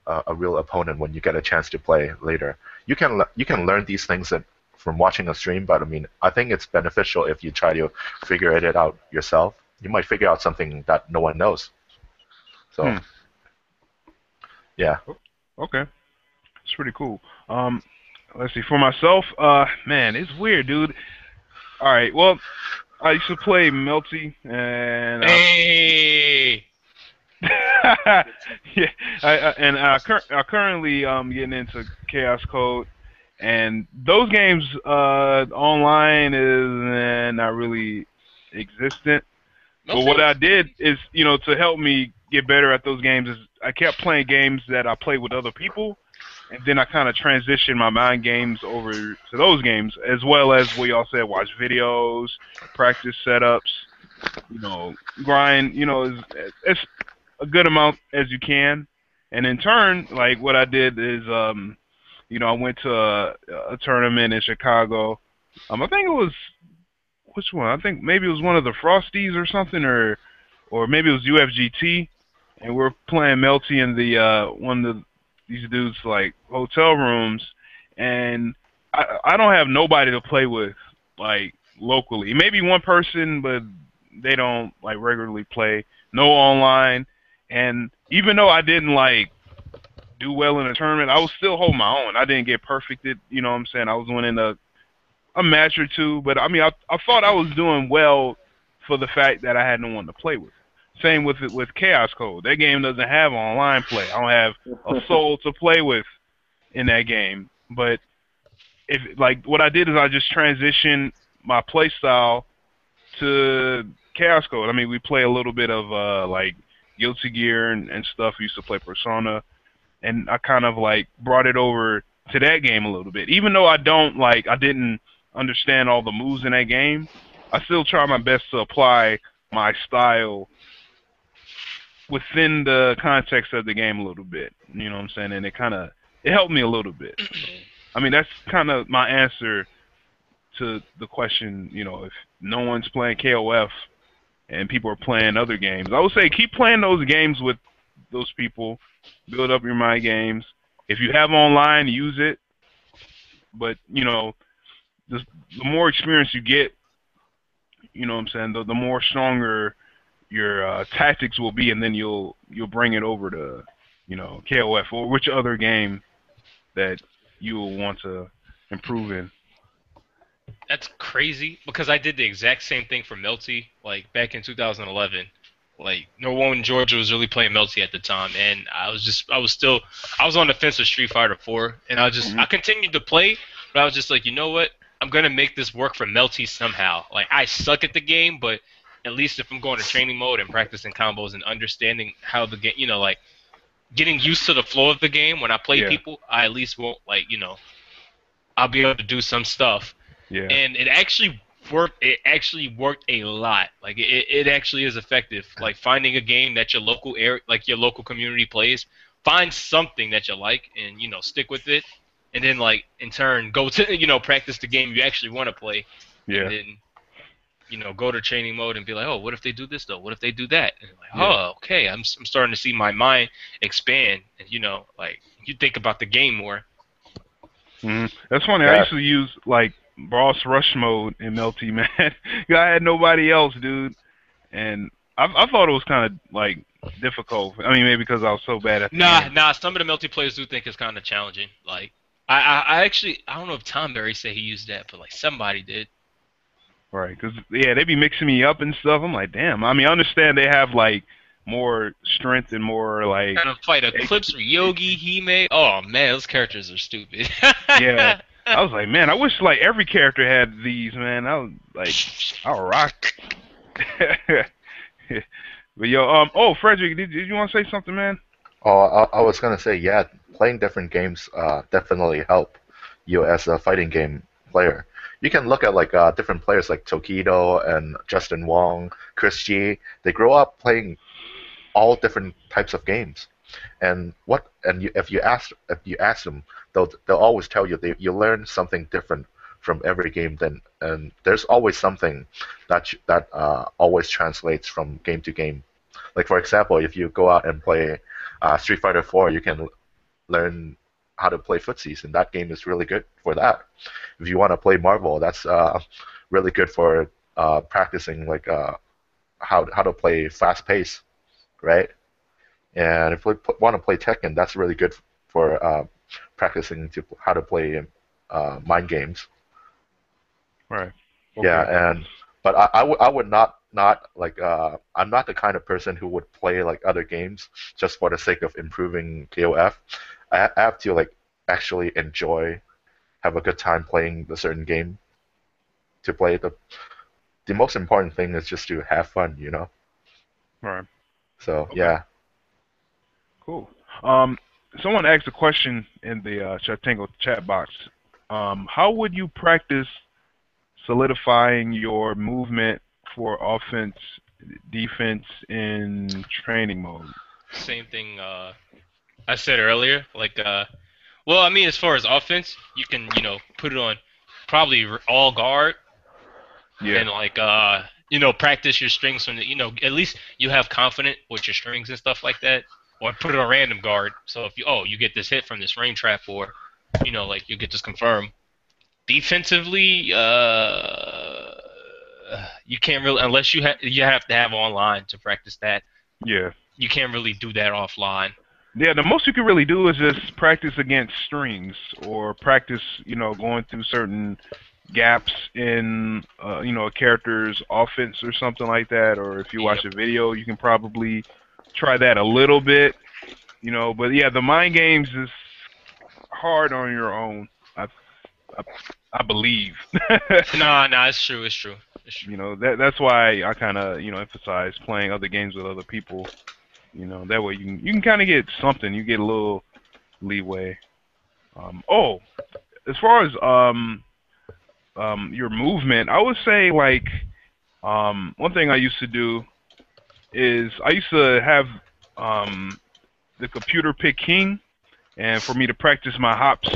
a real opponent when you get a chance to play later. You can learn these things from watching a stream, but I mean, I think it's beneficial if you try to figure it out yourself. You might figure out something that no one knows. So, yeah. Okay. It's pretty cool. Let's see. For myself, man, it's weird, dude. All right. Well, I used to play Melty, and Hey. yeah, I currently getting into Chaos Code, and those games online is not really existent. But what I did is, to help me get better at those games is I kept playing games that I played with other people, and then I kind of transitioned my mind games over to those games, as well as what y'all said, watch videos, practice setups, grind, it's a good amount as you can. And in turn, like what I did is, I went to a tournament in Chicago. I think it was, which one? I think maybe it was one of the Frosties or something, or maybe it was UFGT, and we're playing Melty in the one of these dudes like hotel rooms, and I don't have nobody to play with like locally. Maybe one person, but they don't like regularly play. No online, and even though I didn't like do well in the tournament, I was still hold my own. I didn't get perfected. You know what I'm saying? I was winning a match or two, but I mean, I thought I was doing well for the fact that I had no one to play with. Same with Chaos Code. That game doesn't have online play. I don't have a soul to play with in that game. But if like what I did is I just transitioned my play style to Chaos Code. I mean, we play a little bit of like Guilty Gear and stuff. We used to play Persona, and I kind of like brought it over to that game a little bit. Even though I didn't understand all the moves in that game, I still try my best to apply my style within the context of the game a little bit. You know what I'm saying? And it helped me a little bit. I mean, that's kind of my answer to the question, if no one's playing KOF and people are playing other games. I would say keep playing those games with those people. Build up your mind games. If you have online, use it. But, the more experience you get, you know what I'm saying, the more stronger your tactics will be, and then you'll bring it over to, KOF or which other game that you will want to improve in. That's crazy because I did the exact same thing for Melty, like back in 2011. Like no one in Georgia was really playing Melty at the time, and I was on the fence with Street Fighter 4, and I continued to play, but I was just like, you know what? I'm gonna make this work for Melty somehow. Like I suck at the game, but at least if I'm going to training mode and practicing combos and understanding how the game, like getting used to the flow of the game when I play people, I at least won't I'll be able to do some stuff. Yeah. And it actually worked. It actually worked a lot. Like it actually is effective. Like finding a game that your local community plays, find something that you like, and stick with it, and then like in turn go to practice the game you actually want to play. Yeah. And then go to training mode and be like, oh, what if they do this though? What if they do that? And like, oh, okay, I'm starting to see my mind expand, and like you think about the game more. That's funny. I used to use like boss rush mode in Melty, man. I had nobody else, dude, and I thought it was kind of like difficult. I mean, maybe because I was so bad at the game. Nah. Some of the multiplayers do think it's kind of challenging. Like, I actually, I don't know if Tom Berry said he used that, but like somebody did. Right, because yeah, they be mixing me up and stuff. I'm like, damn. I mean, I understand they have like more strength and more like. Trying to fight Eclipse or Yogi, Hime. Oh man, those characters are stupid. Yeah, I was like, man, I wish like every character had these, man. I was like, I'll rock. But yo, oh, Frederick, did you want to say something, man? Oh, I was gonna say, yeah, playing different games definitely help you as a fighting game player. You can look at like different players like Tokido and Justin Wong, Chris G. They grow up playing all different types of games, if you ask them, they'll always tell you you learn something different from every game. And there's always something that always translates from game to game. Like for example, if you go out and play Street Fighter 4, you can learn how to play footsies, and that game is really good for that. If you want to play Marvel, that's really good for practicing like how to play fast pace, right? And if we want to play Tekken, that's really good for practicing how to play mind games. Right. Okay. Yeah, but I would not like I'm not the kind of person who would play like other games just for the sake of improving KOF. I have to like actually have a good time playing the certain game to play it. The most important thing is just to have fun, you know? Right. So, Okay. yeah. Cool. Someone asked a question in the Chatango chat box. How would you practice solidifying your movement for offense, defense in training mode? Same thing I said earlier. Like, well, I mean, as far as offense, you can, put it on probably all guard. Yeah. And like, practice your strings from the, at least you have confidence with your strings and stuff like that. Or put it on random guard. So if you get this hit from this rain trap, or, like you get this confirmed. Defensively, you can't really, unless you have to have online to practice that. Yeah. You can't really do that offline. Yeah, the most you can really do is just practice against strings, or practice, going through certain gaps in, a character's offense or something like that. Or if you watch a video, you can probably try that a little bit, But yeah, the mind games is hard on your own. I believe. No, it's true. It's true. That's why I kind of emphasize playing other games with other people. That way you can kind of get something. You get a little leeway. As far as your movement, I would say like one thing I used to do is I used to have the computer pick King, and for me to practice my hops,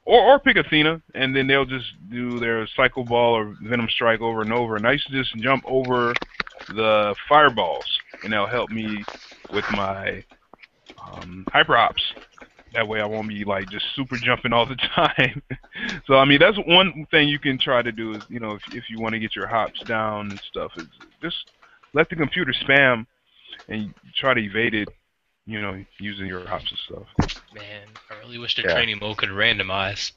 or pick Athena, and then they'll just do their Cycle Ball or Venom Strike over and over. And I used to just jump over the fireballs, and that'll help me with my hyper hops. That way I won't be like just super jumping all the time. So I mean that's one thing you can try to do is if you want to get your hops down and stuff, is just let the computer spam and try to evade it, using your hops and stuff. Man, I really wish the training mode could randomize.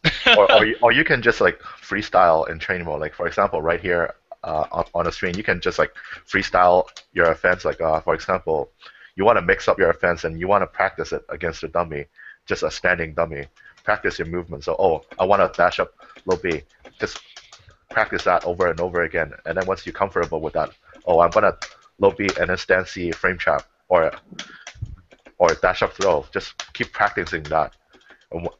or you can just like freestyle in training mode. Like for example, right here on the screen, you can just like freestyle your offense. Like for example, you want to mix up your offense and you want to practice it against a dummy, just a standing dummy. Practice your movement. So I want to dash up low B. Just practice that over and over again. And then once you're comfortable with that, I'm gonna low B and then stand C frame trap or dash up throw. Just keep practicing that,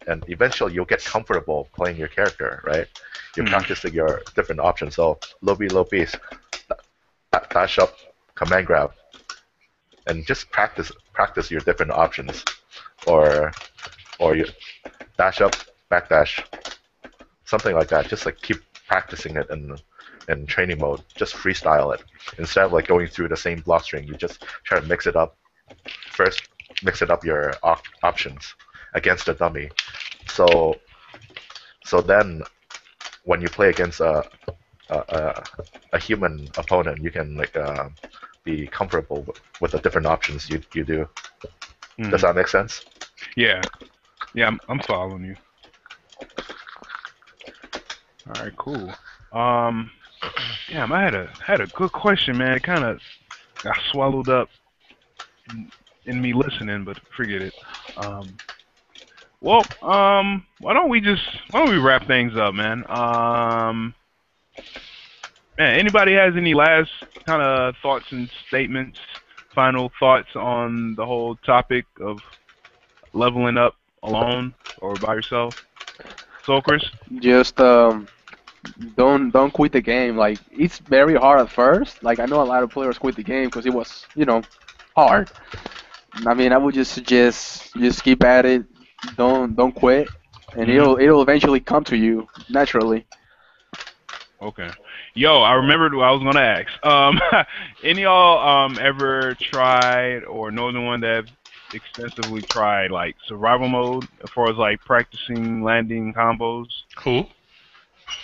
and eventually you'll get comfortable playing your character, right? You're practicing your different options. So low B, dash up, command grab, and just practice your different options, or you dash up, backdash, something like that. Just like keep practicing it in training mode. Just freestyle it instead of like going through the same block string. You just try to mix it up. First, mix it up your options against a dummy. So then, when you play against a human opponent, you can like be comfortable with the different options you do. Mhm. Does that make sense? Yeah. Yeah, I'm following you. All right, cool. Damn, I had a good question, man. It kind of got swallowed up in me listening, but forget it. Well, why don't we wrap things up, man? Man, anybody has any last kind of thoughts and statements, final thoughts on the whole topic of leveling up alone or by yourself? SoleChris? Just don't quit the game. Like it's very hard at first. Like I know a lot of players quit the game because it was hard. I mean, I would just suggest just keep at it. Don't quit, and it'll eventually come to you naturally. Okay. Yo, I remembered what I was gonna ask. Any of y'all ever tried or know anyone that extensively tried like survival mode as far as like practicing landing combos Who?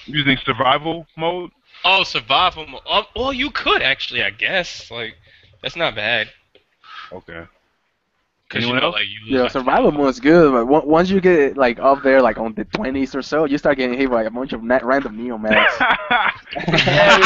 using survival mode? Oh, survival mode. Well, you could actually, I guess. Like, that's not bad. Okay. Cause Anyone else? like, you lose, Yeah, like, survival mode's good, but once you get like up there, like on the 20s or so, you start getting hit by a bunch of random neomax. Yeah, they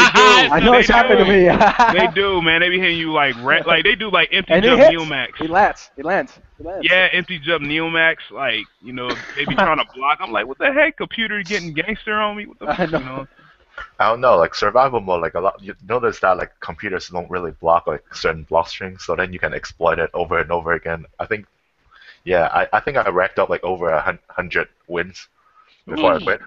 do. I know it's They happened to do. me. They do, man. They be hitting you like like they do like empty And it jump hits. neomax. It lands. It lands. It lands. Yeah, empty jump neomax. Like they be trying to block. I'm like, what the heck? Computer getting gangster on me? What the? I know. I don't know, like survival mode, like a lot. You notice that like computers don't really block like certain block strings, so then you can exploit it over and over again. I think, yeah, I think I racked up like over 100 wins before I quit.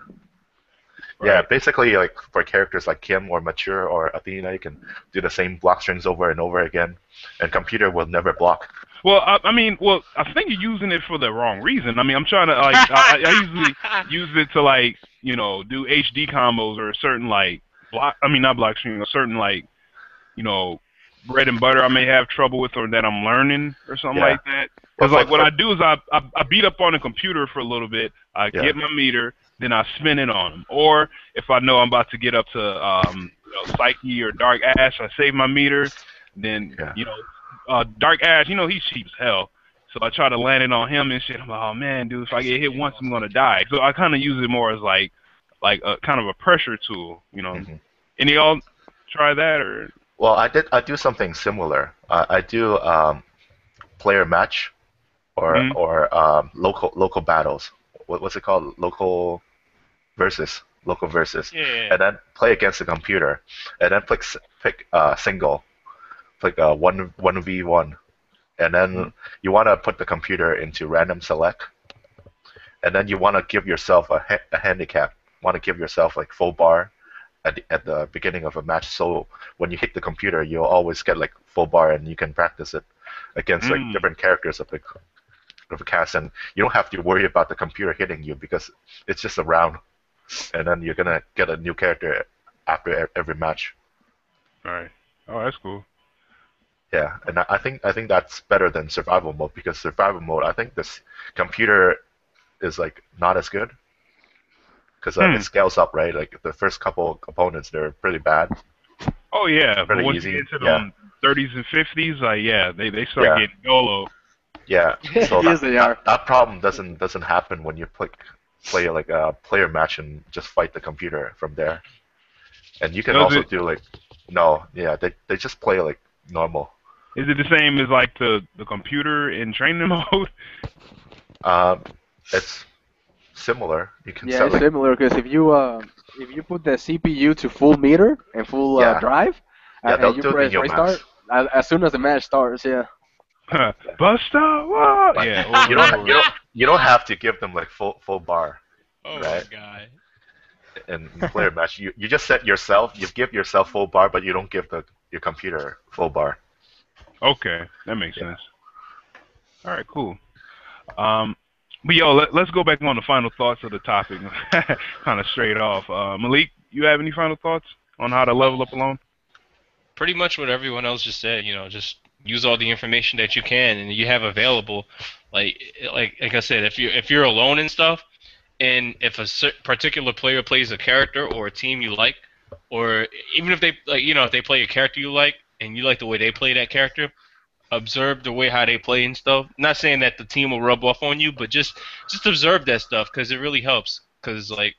Yeah, Right. basically like for characters like Kim or Mature or Athena, you can do the same block strings over and over again, and computer will never block. Well, I mean, I think you're using it for the wrong reason. I mean, I'm trying to like, I usually use it to like, do HD combos or a certain like block. I mean, not block string, a certain like, bread and butter I may have trouble with or that I'm learning or something Yeah. like that. Because Well, like what I do is I beat up on the computer for a little bit. I Yeah. get my meter, then I spin it on them. Or if I know I'm about to get up to Psyche or Dark Ash, I save my meter. Then Yeah. Dark Ash, he's cheap as hell. So I try to land it on him and shit. I'm like, oh man, dude, if I get hit once, I'm gonna die. So I kind of use it more as like a kind of a pressure tool. Mhm. Any of y'all try that or? Well, I do something similar. I do player match or Mhm. local battles. What's it called? Local versus. Yeah. And then play against the computer, and then pick single, like 1v1, and then you want to put the computer into random select, and then you want to give yourself a handicap. Want to give yourself like full bar at the beginning of a match, so when you hit the computer, you'll always get like full bar, and you can practice it against like different characters of the cast, and you don't have to worry about the computer hitting you because it's just a round, and then you're gonna get a new character after every match. All right. Oh, that's cool. Yeah, and I think that's better than survival mode, because survival mode, I think this computer is like not as good because it scales up, right? Like the first couple opponents, they're pretty bad. Oh yeah, but Pretty once easy, you get into yeah. them 30s and 50s, like they start Yeah. getting YOLO. Yeah, so Yes, they are. that problem doesn't happen when you play like a player match and just fight the computer from there. And you can Does also it- do like they just play like normal. Is it the same as like the computer in training mode? It's similar. You can Yeah, set it's like similar because if you put the CPU to full meter and full Yeah. drive, Yeah, and don't you do press Neo restart, Max. as soon as the match starts, yeah. Buster, what? Like, Yeah, you don't have to give them like full bar Oh Right. my god. in player match. You just set yourself. You give yourself full bar, but you don't give your computer full bar. Okay, that makes sense. All right, cool. But yo, let's go back on the final thoughts of the topic, kind of straight off. Malik, you have any final thoughts on how to level up alone? Pretty much what everyone else just said. Just use all the information that you can and you have available. Like I said, if you're alone and stuff, and if a particular player plays a character or a team you like, or even if they if they play a character you like and you like the way they play that character, observe the way how they play and stuff. Not saying that the team will rub off on you, but just observe that stuff because it really helps. Because like,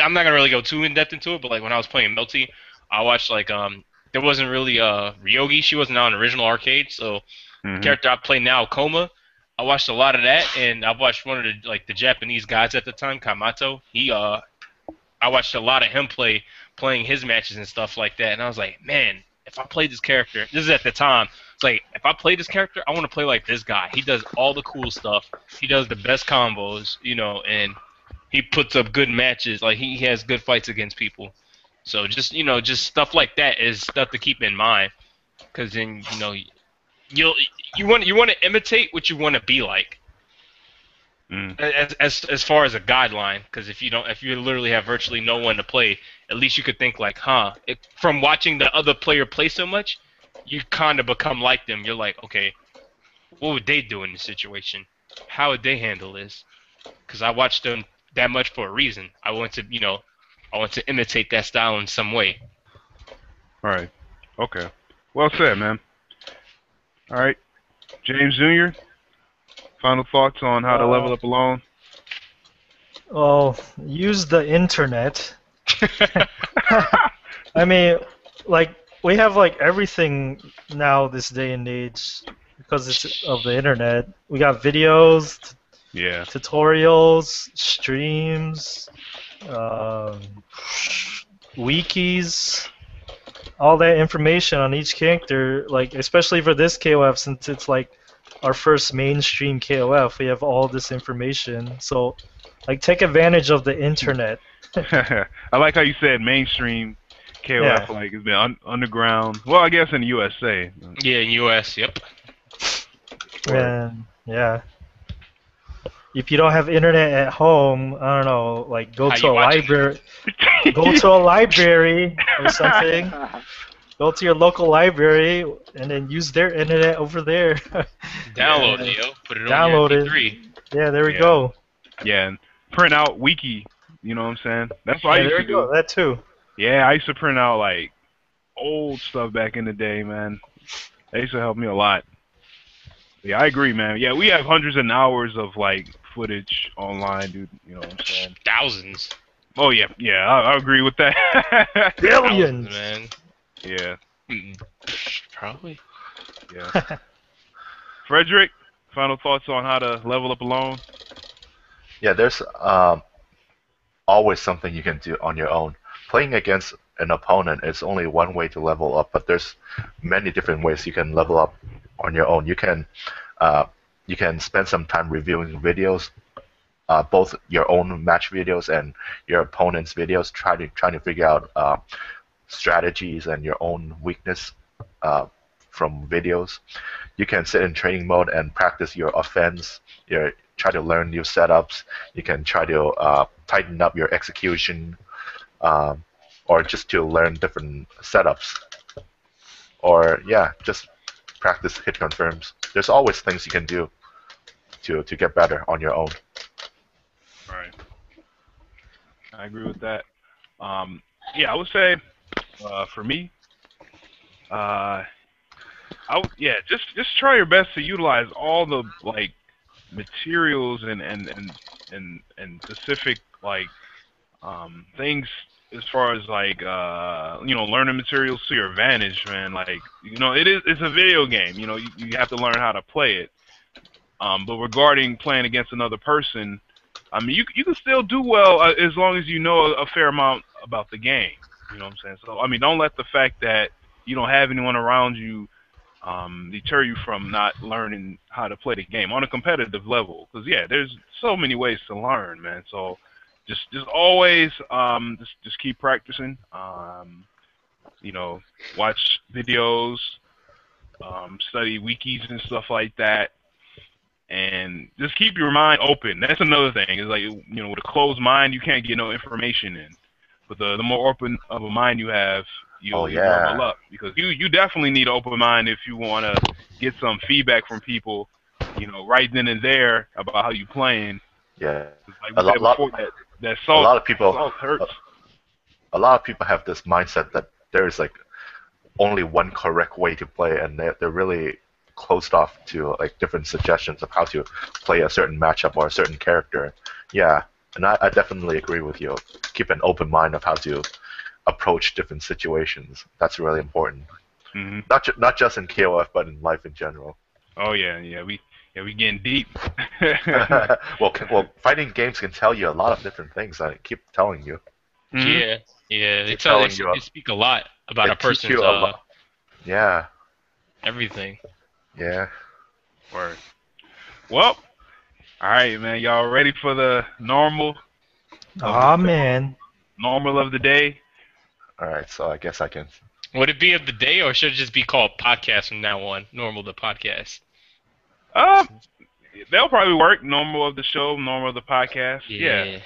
I'm not gonna really go too in depth into it, but like when I was playing Melty, I watched like there wasn't really Ryogi. She wasn't on original arcade, so the character I play now, Koma. I watched a lot of that, and I watched one of the Japanese guys at the time, Kamato. I watched a lot of him playing his matches and stuff like that, and I was like, man, if I played this character, this is at the time. It's like if I play this character, I want to play like this guy. He does all the cool stuff. He does the best combos, and he puts up good matches. Like he has good fights against people. So just stuff like that is stuff to keep in mind, because then you want to imitate what you want to be like. As far as a guideline, because if you literally have virtually no one to play, at least you could think like, from watching the other player play so much, you kind of become like them. You're like, okay, what would they do in this situation? How would they handle this? Because I watched them that much for a reason. I want to imitate that style in some way. All right. Okay. Well said, man. All right. James Jr., final thoughts on how to level up alone? Well, use the internet. I mean, like, we have, like, everything now this day and age because it's of the internet. We got videos, tutorials, streams, wikis, all that information on each character, like, especially for this KOF, since it's, like, our first mainstream KOF, we have all this information. So, like, take advantage of the internet. I like how you said mainstream KOF, like it's been underground. Well, I guess in the USA. Yeah, in US, yep. And yeah, if you don't have internet at home, I don't know, like go to a library, or something. Go to your local library and then use their internet over there. Download it, yo. Put it on your MP3. Yeah, there we go. Yeah, and print out wiki. You know what I'm saying? That's what I used to do. That too. Yeah, I used to print out like old stuff back in the day, man. That used to help me a lot. Yeah, I agree, man. Yeah, we have hundreds of hours of like footage online, dude. You know what I'm saying? Thousands. Oh yeah, I agree with that. Billions, man. Yeah. Probably. Yeah. Frederick, final thoughts on how to level up alone? Yeah, there's always something you can do on your own. Playing against an opponent is only one way to level up, but there's many different ways you can level up on your own. You can spend some time reviewing videos, both your own match videos and your opponent's videos, trying to figure out strategies and your own weakness from videos. You can sit in training mode and practice your offense. Try to learn new setups. You can try to tighten up your execution, or just to learn different setups. Or just practice hit confirms. There's always things you can do to get better on your own. Right. I agree with that. I would say for me, just try your best to utilize all the like materials and specific like things as far as like learning materials to your advantage, man. Like it's a video game. You have to learn how to play it. But regarding playing against another person, I mean you can still do well as long as you know a fair amount about the game. You know what I'm saying? So I mean, don't let the fact that you don't have anyone around you deter you from not learning how to play the game on a competitive level. Because there's so many ways to learn, man. So just always just keep practicing. Watch videos, study wikis and stuff like that, and just keep your mind open. That's another thing. Is like with a closed mind, you can't get no information in. But the more open of a mind you have, you'll level up, because you definitely need an open mind if you want to get some feedback from people, right then and there about how you playing. Yeah, like a lot of people hurts. A lot of people have this mindset that there's like only one correct way to play, and they're really closed off to like different suggestions of how to play a certain matchup or a certain character. Yeah, and I definitely agree with you. Keep an open mind of how to approach different situations. That's really important. Mm-hmm. Not just in KOF, but in life in general. Oh yeah, we getting deep. well, fighting games can tell you a lot of different things. I keep telling you. Yeah, they speak a lot about a teach person's you a lot. Yeah. everything. Yeah. Word. Well, all right, man. Y'all ready for the normal? Man. Normal of the day. All right, so I guess I can. Would it be of the day, or should it just be called podcast from now on? Normal the podcast. They'll probably work. Normal of the show, normal of the podcast. Yeah,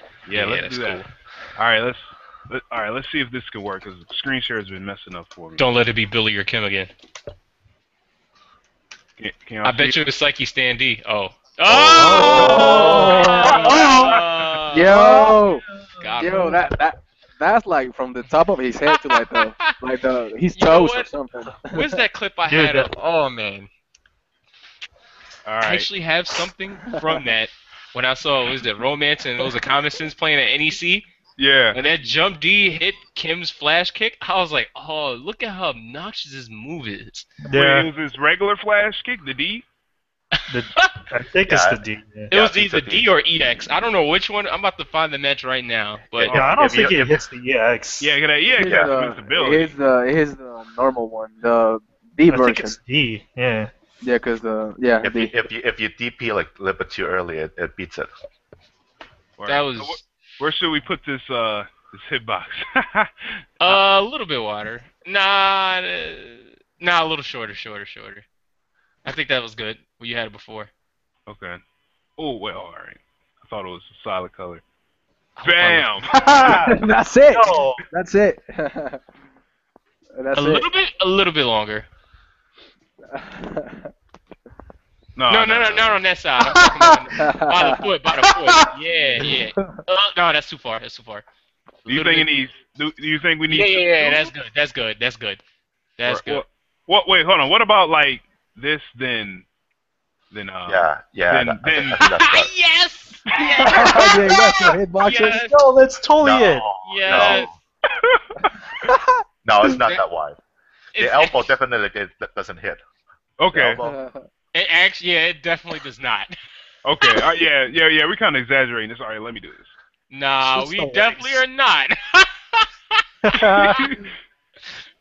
let's do that. Cool. All right, let's see if this can work because the screen share has been messing up for me. Don't let it be Billy or Kim again. Can I bet you it's Psyche Stan D. Oh. Yo, Got yo, him. that's like from the top of his head to like his You know toes or what? something. Where's that clip I Dude, had of? Oh man. All I right. actually have something from that when I saw Romance and those Common Sins playing at NEC. Yeah. And that jump D hit Kim's flash kick. I was like, oh, look at how obnoxious this move is. Yeah, Wait, it was this regular flash kick, the D? I think it's the D. Yeah. It was it's either a D. D or EX. I don't know which one. I'm about to find the match right now. But Yeah, I don't if you- think it if- hits the EX. Yeah, Here's ability. here's the normal one, the D I think version. it's D. Yeah. Yeah, cause If you DP like a little bit too early, it beats it. that was Where should we put this hitbox? a little bit wider. Nah, a little shorter. I think that was good. Well, you had it before. Okay. Oh, well, all right. I thought it was a solid color. I hope I Bam! that's it. No. That's it. That's a little bit longer. No, No, on that side. I'm talking about by the foot. Yeah. No, that's too far. Do you think it needs? Do you think we need? Yeah. That's good. That's good. What? Wait, hold on. What about like this? Then. Yeah. then- I think that's right. Yes. yeah, you got your hitboxes. Yes. No, that's totally it. Yes. No, it's not that wide. The elbow definitely doesn't hit. Okay. The elbow. It actually, it definitely does not. Okay. Yeah. We kind of exaggerating this. All right, let me do this. Nah, Just we the definitely legs. are not.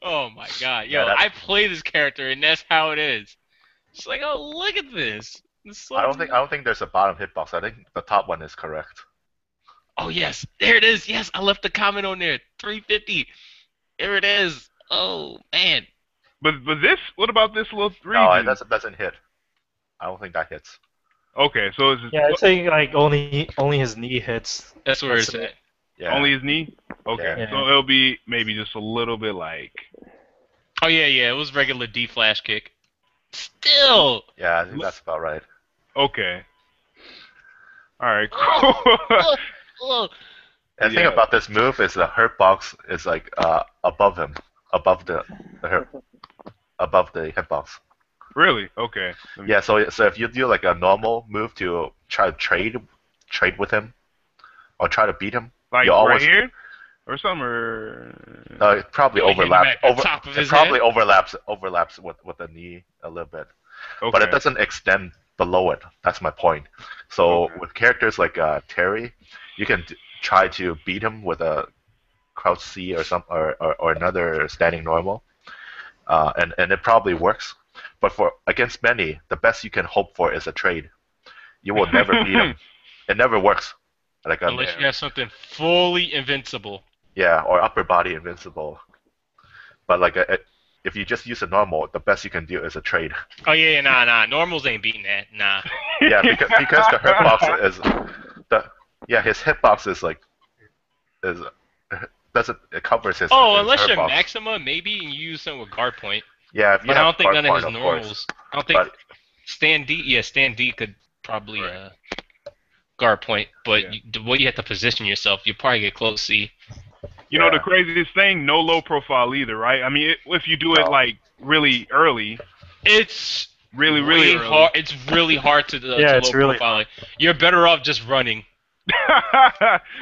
Oh my god, yo, Yeah, I play this character and that's how it is. It's like, oh, look at this. I don't think there's a bottom hitbox. I think the top one is correct. Oh yes, there it is. Yes, I left a comment on there. 350. There it is. Oh man. But this? What about this little three? No, it doesn't hit. I don't think that hits. Okay, so it's Yeah, I'd say like only his knee hits. That's where That's it's it. at. Yeah. only his knee. Okay, Yeah. so it'll be maybe just a little bit like. Oh yeah, it was regular D flash kick. Still. Yeah, I think that's about right. Okay. All right. Cool. Look. And the thing about this move is the hurt box is like above him, above the hitbox. Really? Okay. Yeah, so if you do like a normal move to try to trade with him, or try to beat him, Like you right always here, or something, or. it probably Really hit him overlaps. at the top of his Overlaps with the knee a little bit, Okay. but it doesn't extend below it. That's my point. So Okay. with characters like Terry, you can try to beat him with a crouch C or another standing normal, and it probably works. But against many, the best you can hope for is a trade. You will never beat him. It never works. Like Unless you have something fully invincible. yeah, or upper body invincible. But like if you just use a normal, the best you can do is a trade. Oh yeah, nah. Normals ain't beating that. Nah. Yeah, because the hitbox is his hitbox is like it covers his. Oh, his unless you're hitbox. Maxima, maybe, and you use something with guard point. Yeah, if you But I have don't think guard none of his point, of course. normals. I don't think But Stan D could probably Right. guard point, but Yeah. the way you have to position yourself, you probably get close C. You know the Yeah. craziest thing? No low profile either, right? I mean, if you do it No. like really early, It's really way early. hard. It's really hard to Yeah, low it's really profiling. You're better off just running,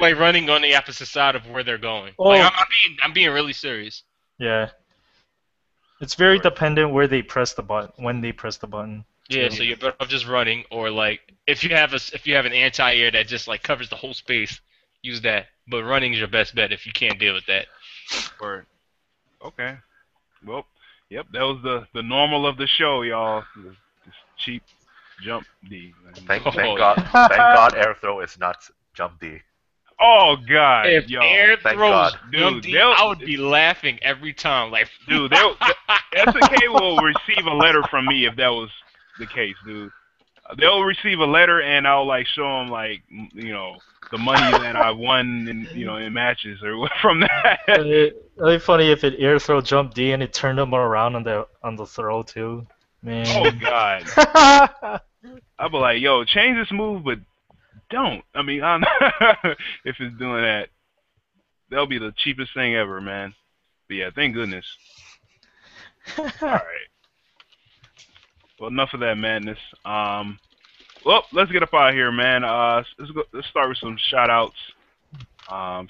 like running on the opposite side of where they're going. Oh. Like I'm being really serious. Yeah. It's very dependent where they press the button, when they press the button. Yeah, so you're better off just running, or like if you have an anti-air that just like covers the whole space, use that. But running is your best bet if you can't deal with that. Word. Okay. Well, yep, that was the normal of the show, y'all. Just cheap jump D. Thank Oh, God. Thank God, air throw is not jump D. Oh God, If yo, air thank throws God. jump Dude, D, I would be laughing every time. Like, dude, SNK will receive a letter from me if that was the case, dude. They'll receive a letter and I'll like show them like the money that I won in matches or from that. It'd be funny if it air throw jump D and it turned them around on the throw too. Man. Oh God, I'll be like, yo, change this move, but don't. I mean, if it's doing that, that'll be the cheapest thing ever, man. But yeah, thank goodness. All right. Well, enough of that madness. Well, let's get up out of here, man. Let's start with some shout outs.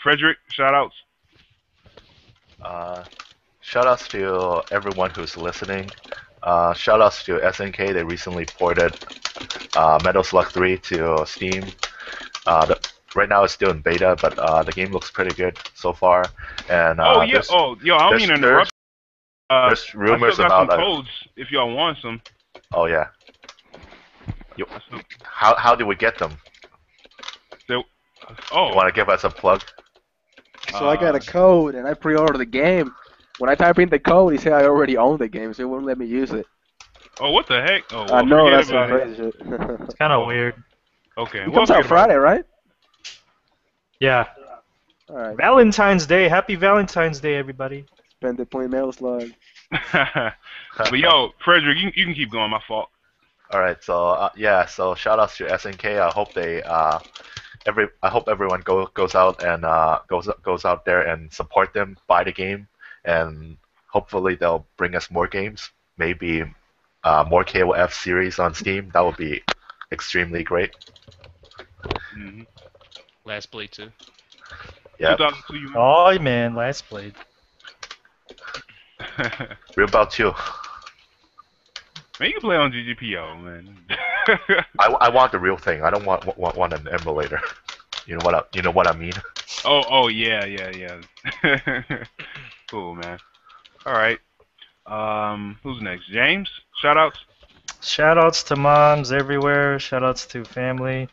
Frederick, shout outs. Shout outs to everyone who's listening. Shout outs to SNK. They recently ported Metal Slug 3 to Steam. Right now it's still in beta, but the game looks pretty good so far. And Yo, I don't mean to interrupt. There's rumors I still got about some codes if y'all want some. Oh yeah. How do we get them? You want to give us a plug? So I got a code and I pre-ordered the game. When I type in the code, he said I already own the game, so it wouldn't let me use it. Oh, what the heck? Oh, I know, forget that's some about it. crazy shit. It's kind of weird. Okay. It comes out Friday, right? Yeah. Alright. Valentine's Day. Happy Valentine's Day, everybody. Spend the point Metal Slug. But yo, Frederick, you can keep going. My fault. All right, so so shout outs to SNK. I hope I hope everyone goes out and goes out there and support them, buy the game, and hopefully they'll bring us more games. Maybe more KOF series on Steam. That would be extremely great. Mm-hmm. Last Blade 2. Yeah. 2002, you Oh man, last Blade. Real about 2. Man, you can play on GGPO, man. I want the real thing. I don't want an emulator. You know what I mean? Oh yeah. Cool, man. All right. Who's next? James? Shoutouts? Shoutouts to moms everywhere. Shoutouts to family.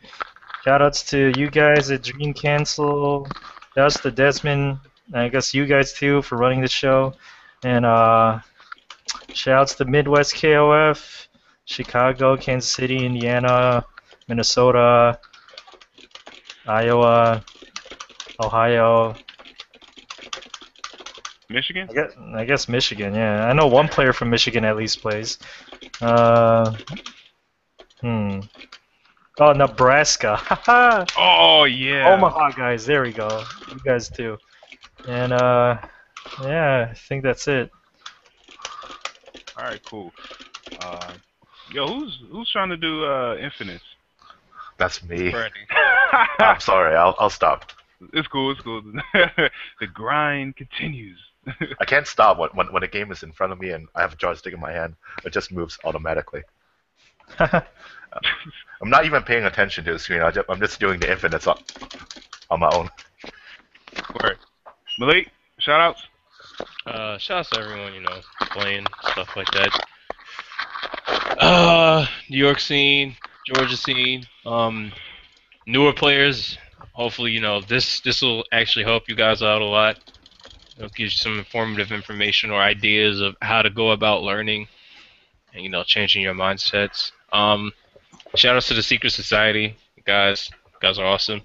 Shoutouts to you guys at Dream Cancel. Shoutouts to Desmond. I guess you guys too for running the show. And shoutouts to Midwest KOF, Chicago, Kansas City, Indiana, Minnesota, Iowa, Ohio. Michigan? I guess Michigan, yeah. I know one player from Michigan at least plays. Oh, Nebraska. Haha. Oh yeah. Omaha guys, there we go. You guys too. And yeah, I think that's it. All right, cool. Yo, who's trying to do Infinites? That's me. Freddy. I'm sorry. I'll stop. It's cool. The grind continues. I can't stop when a game is in front of me and I have a joystick in my hand. It just moves automatically. I'm not even paying attention to the screen. I'm just doing the infinites on my own. Word. Malik, shoutouts. Shout out to everyone, playing, stuff like that. New York scene, Georgia scene, newer players. Hopefully, this will actually help you guys out a lot. It'll give you some informative information or ideas of how to go about learning and, changing your mindsets. Shout outs to the Secret Society. You guys are awesome.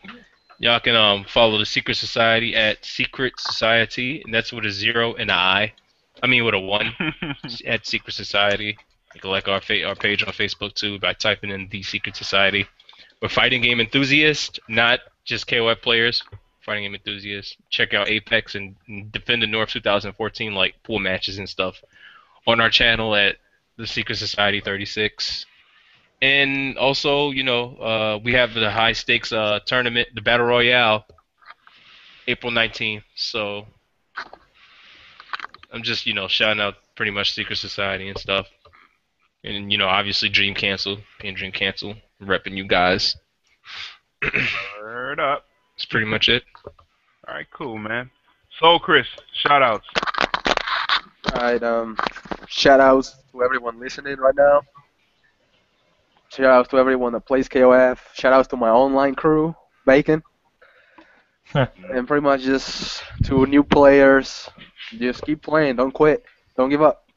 Y'all can follow the Secret Society at Secret Society, and that's with a 0 and an I. I mean with a 1 at Secret Society. You can like our page on Facebook too by typing in the Secret Society. We're fighting game enthusiasts, not just KOF players. fighting game enthusiasts. Check out Apex and Defend the North 2014 like pool matches and stuff on our channel at the Secret Society 36. And also, we have the high stakes tournament, the Battle Royale, April 19th. So I'm just, shouting out pretty much Secret Society and stuff. And, obviously Dream Cancel, being Dream Cancel, repping you guys. Word up. That's pretty much it. All right, cool, man. SoleChris, shout outs. Alright, shout outs to everyone listening right now. Shout outs to everyone that plays KOF. Shout outs to my online crew, Bacon. And pretty much just to new players, just keep playing, don't quit, don't give up.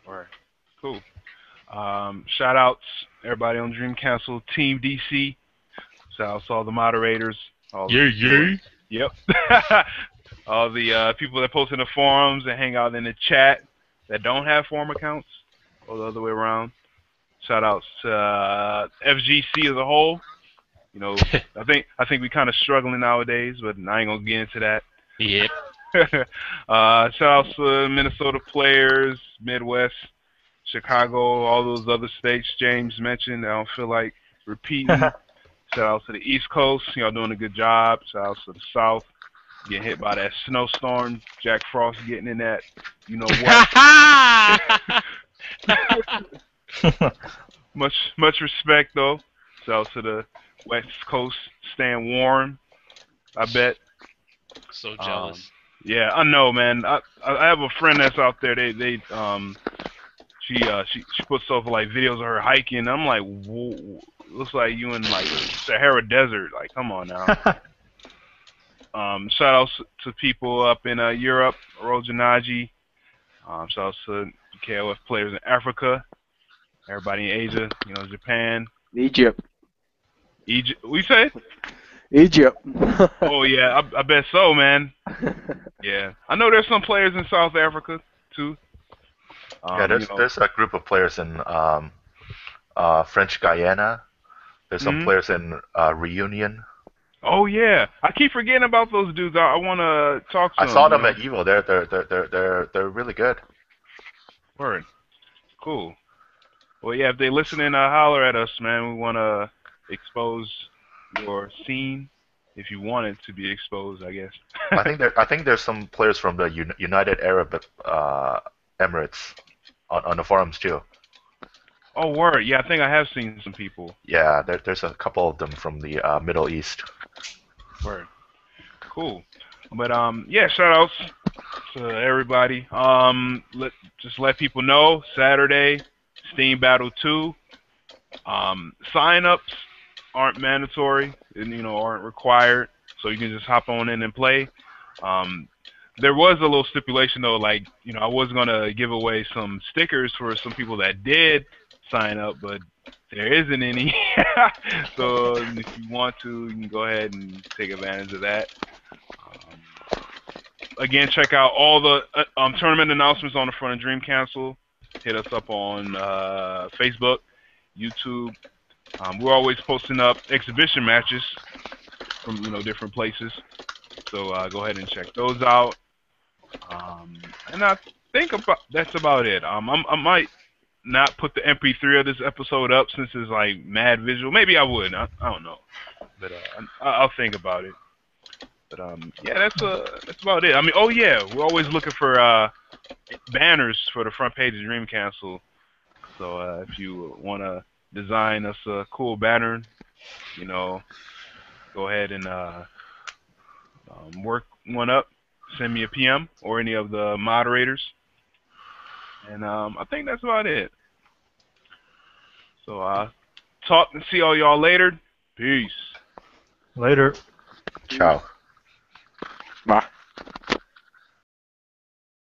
Alright, cool. Shout outs, everybody on Dream Council, Team DC. Shout outs to all the moderators. Yep. All the people that post in the forums and hang out in the chat that don't have forum accounts, or the other way around. Shout outs to FGC as a whole. I think we kind of struggling nowadays, but I ain't gonna get into that. Yep. Shout outs to Minnesota players, Midwest, Chicago, all those other states James mentioned. I don't feel like repeating. Shout outs to the East Coast, y'all doing a good job. Shout outs to the South, getting hit by that snowstorm. Jack Frost getting in that, what? Much respect though. Shout outs to the West Coast staying warm. I bet. So jealous. Yeah, I know, man. I have a friend that's out there. She puts up like videos of her hiking. I'm like, whoa, looks like you in like Sahara Desert. Like, come on now. Shout outs to people up in Europe, Rojanaji. Shout outs to KOF players in Africa. Everybody in Asia, Japan. Egypt. We say? Egypt. Oh yeah, I bet so, man. Yeah, I know there's some players in South Africa too. Yeah, there's a group of players in French Guyana. There's some players in Reunion. Oh yeah, I keep forgetting about those dudes. I want to talk to them. I saw them at Evo. They're really good. Word. Cool. Well, yeah, if they listening, holler at us, man. We want to expose your scene, if you want it to be exposed, I guess. I think there's some players from the United Arab Emirates on the forums too. Oh, word. Yeah, I think I have seen some people. Yeah, there's a couple of them from the Middle East. Word. Cool. But yeah, shout outs to everybody. Let people know Saturday, Steam Battle 2. Sign-ups aren't mandatory and aren't required, so you can just hop on in and play. There was a little stipulation though, like I was gonna give away some stickers for some people that did sign up, but there isn't any. So if you want to, you can go ahead and take advantage of that. Again, check out all the tournament announcements on the front of Dream Council. Hit us up on Facebook, YouTube. We're always posting up exhibition matches from different places, so go ahead and check those out. And I think that's about it. I might not put the MP3 of this episode up since it's like mad visual. Maybe I would. I don't know, but I'll think about it. But yeah, that's about it. I mean, oh yeah, we're always looking for banners for the front page of Dream Council. So if you want to design us a cool banner, go ahead and work one up. Send me a PM or any of the moderators. And I think that's about it. So talk and see all y'all later. Peace. Later. Ciao.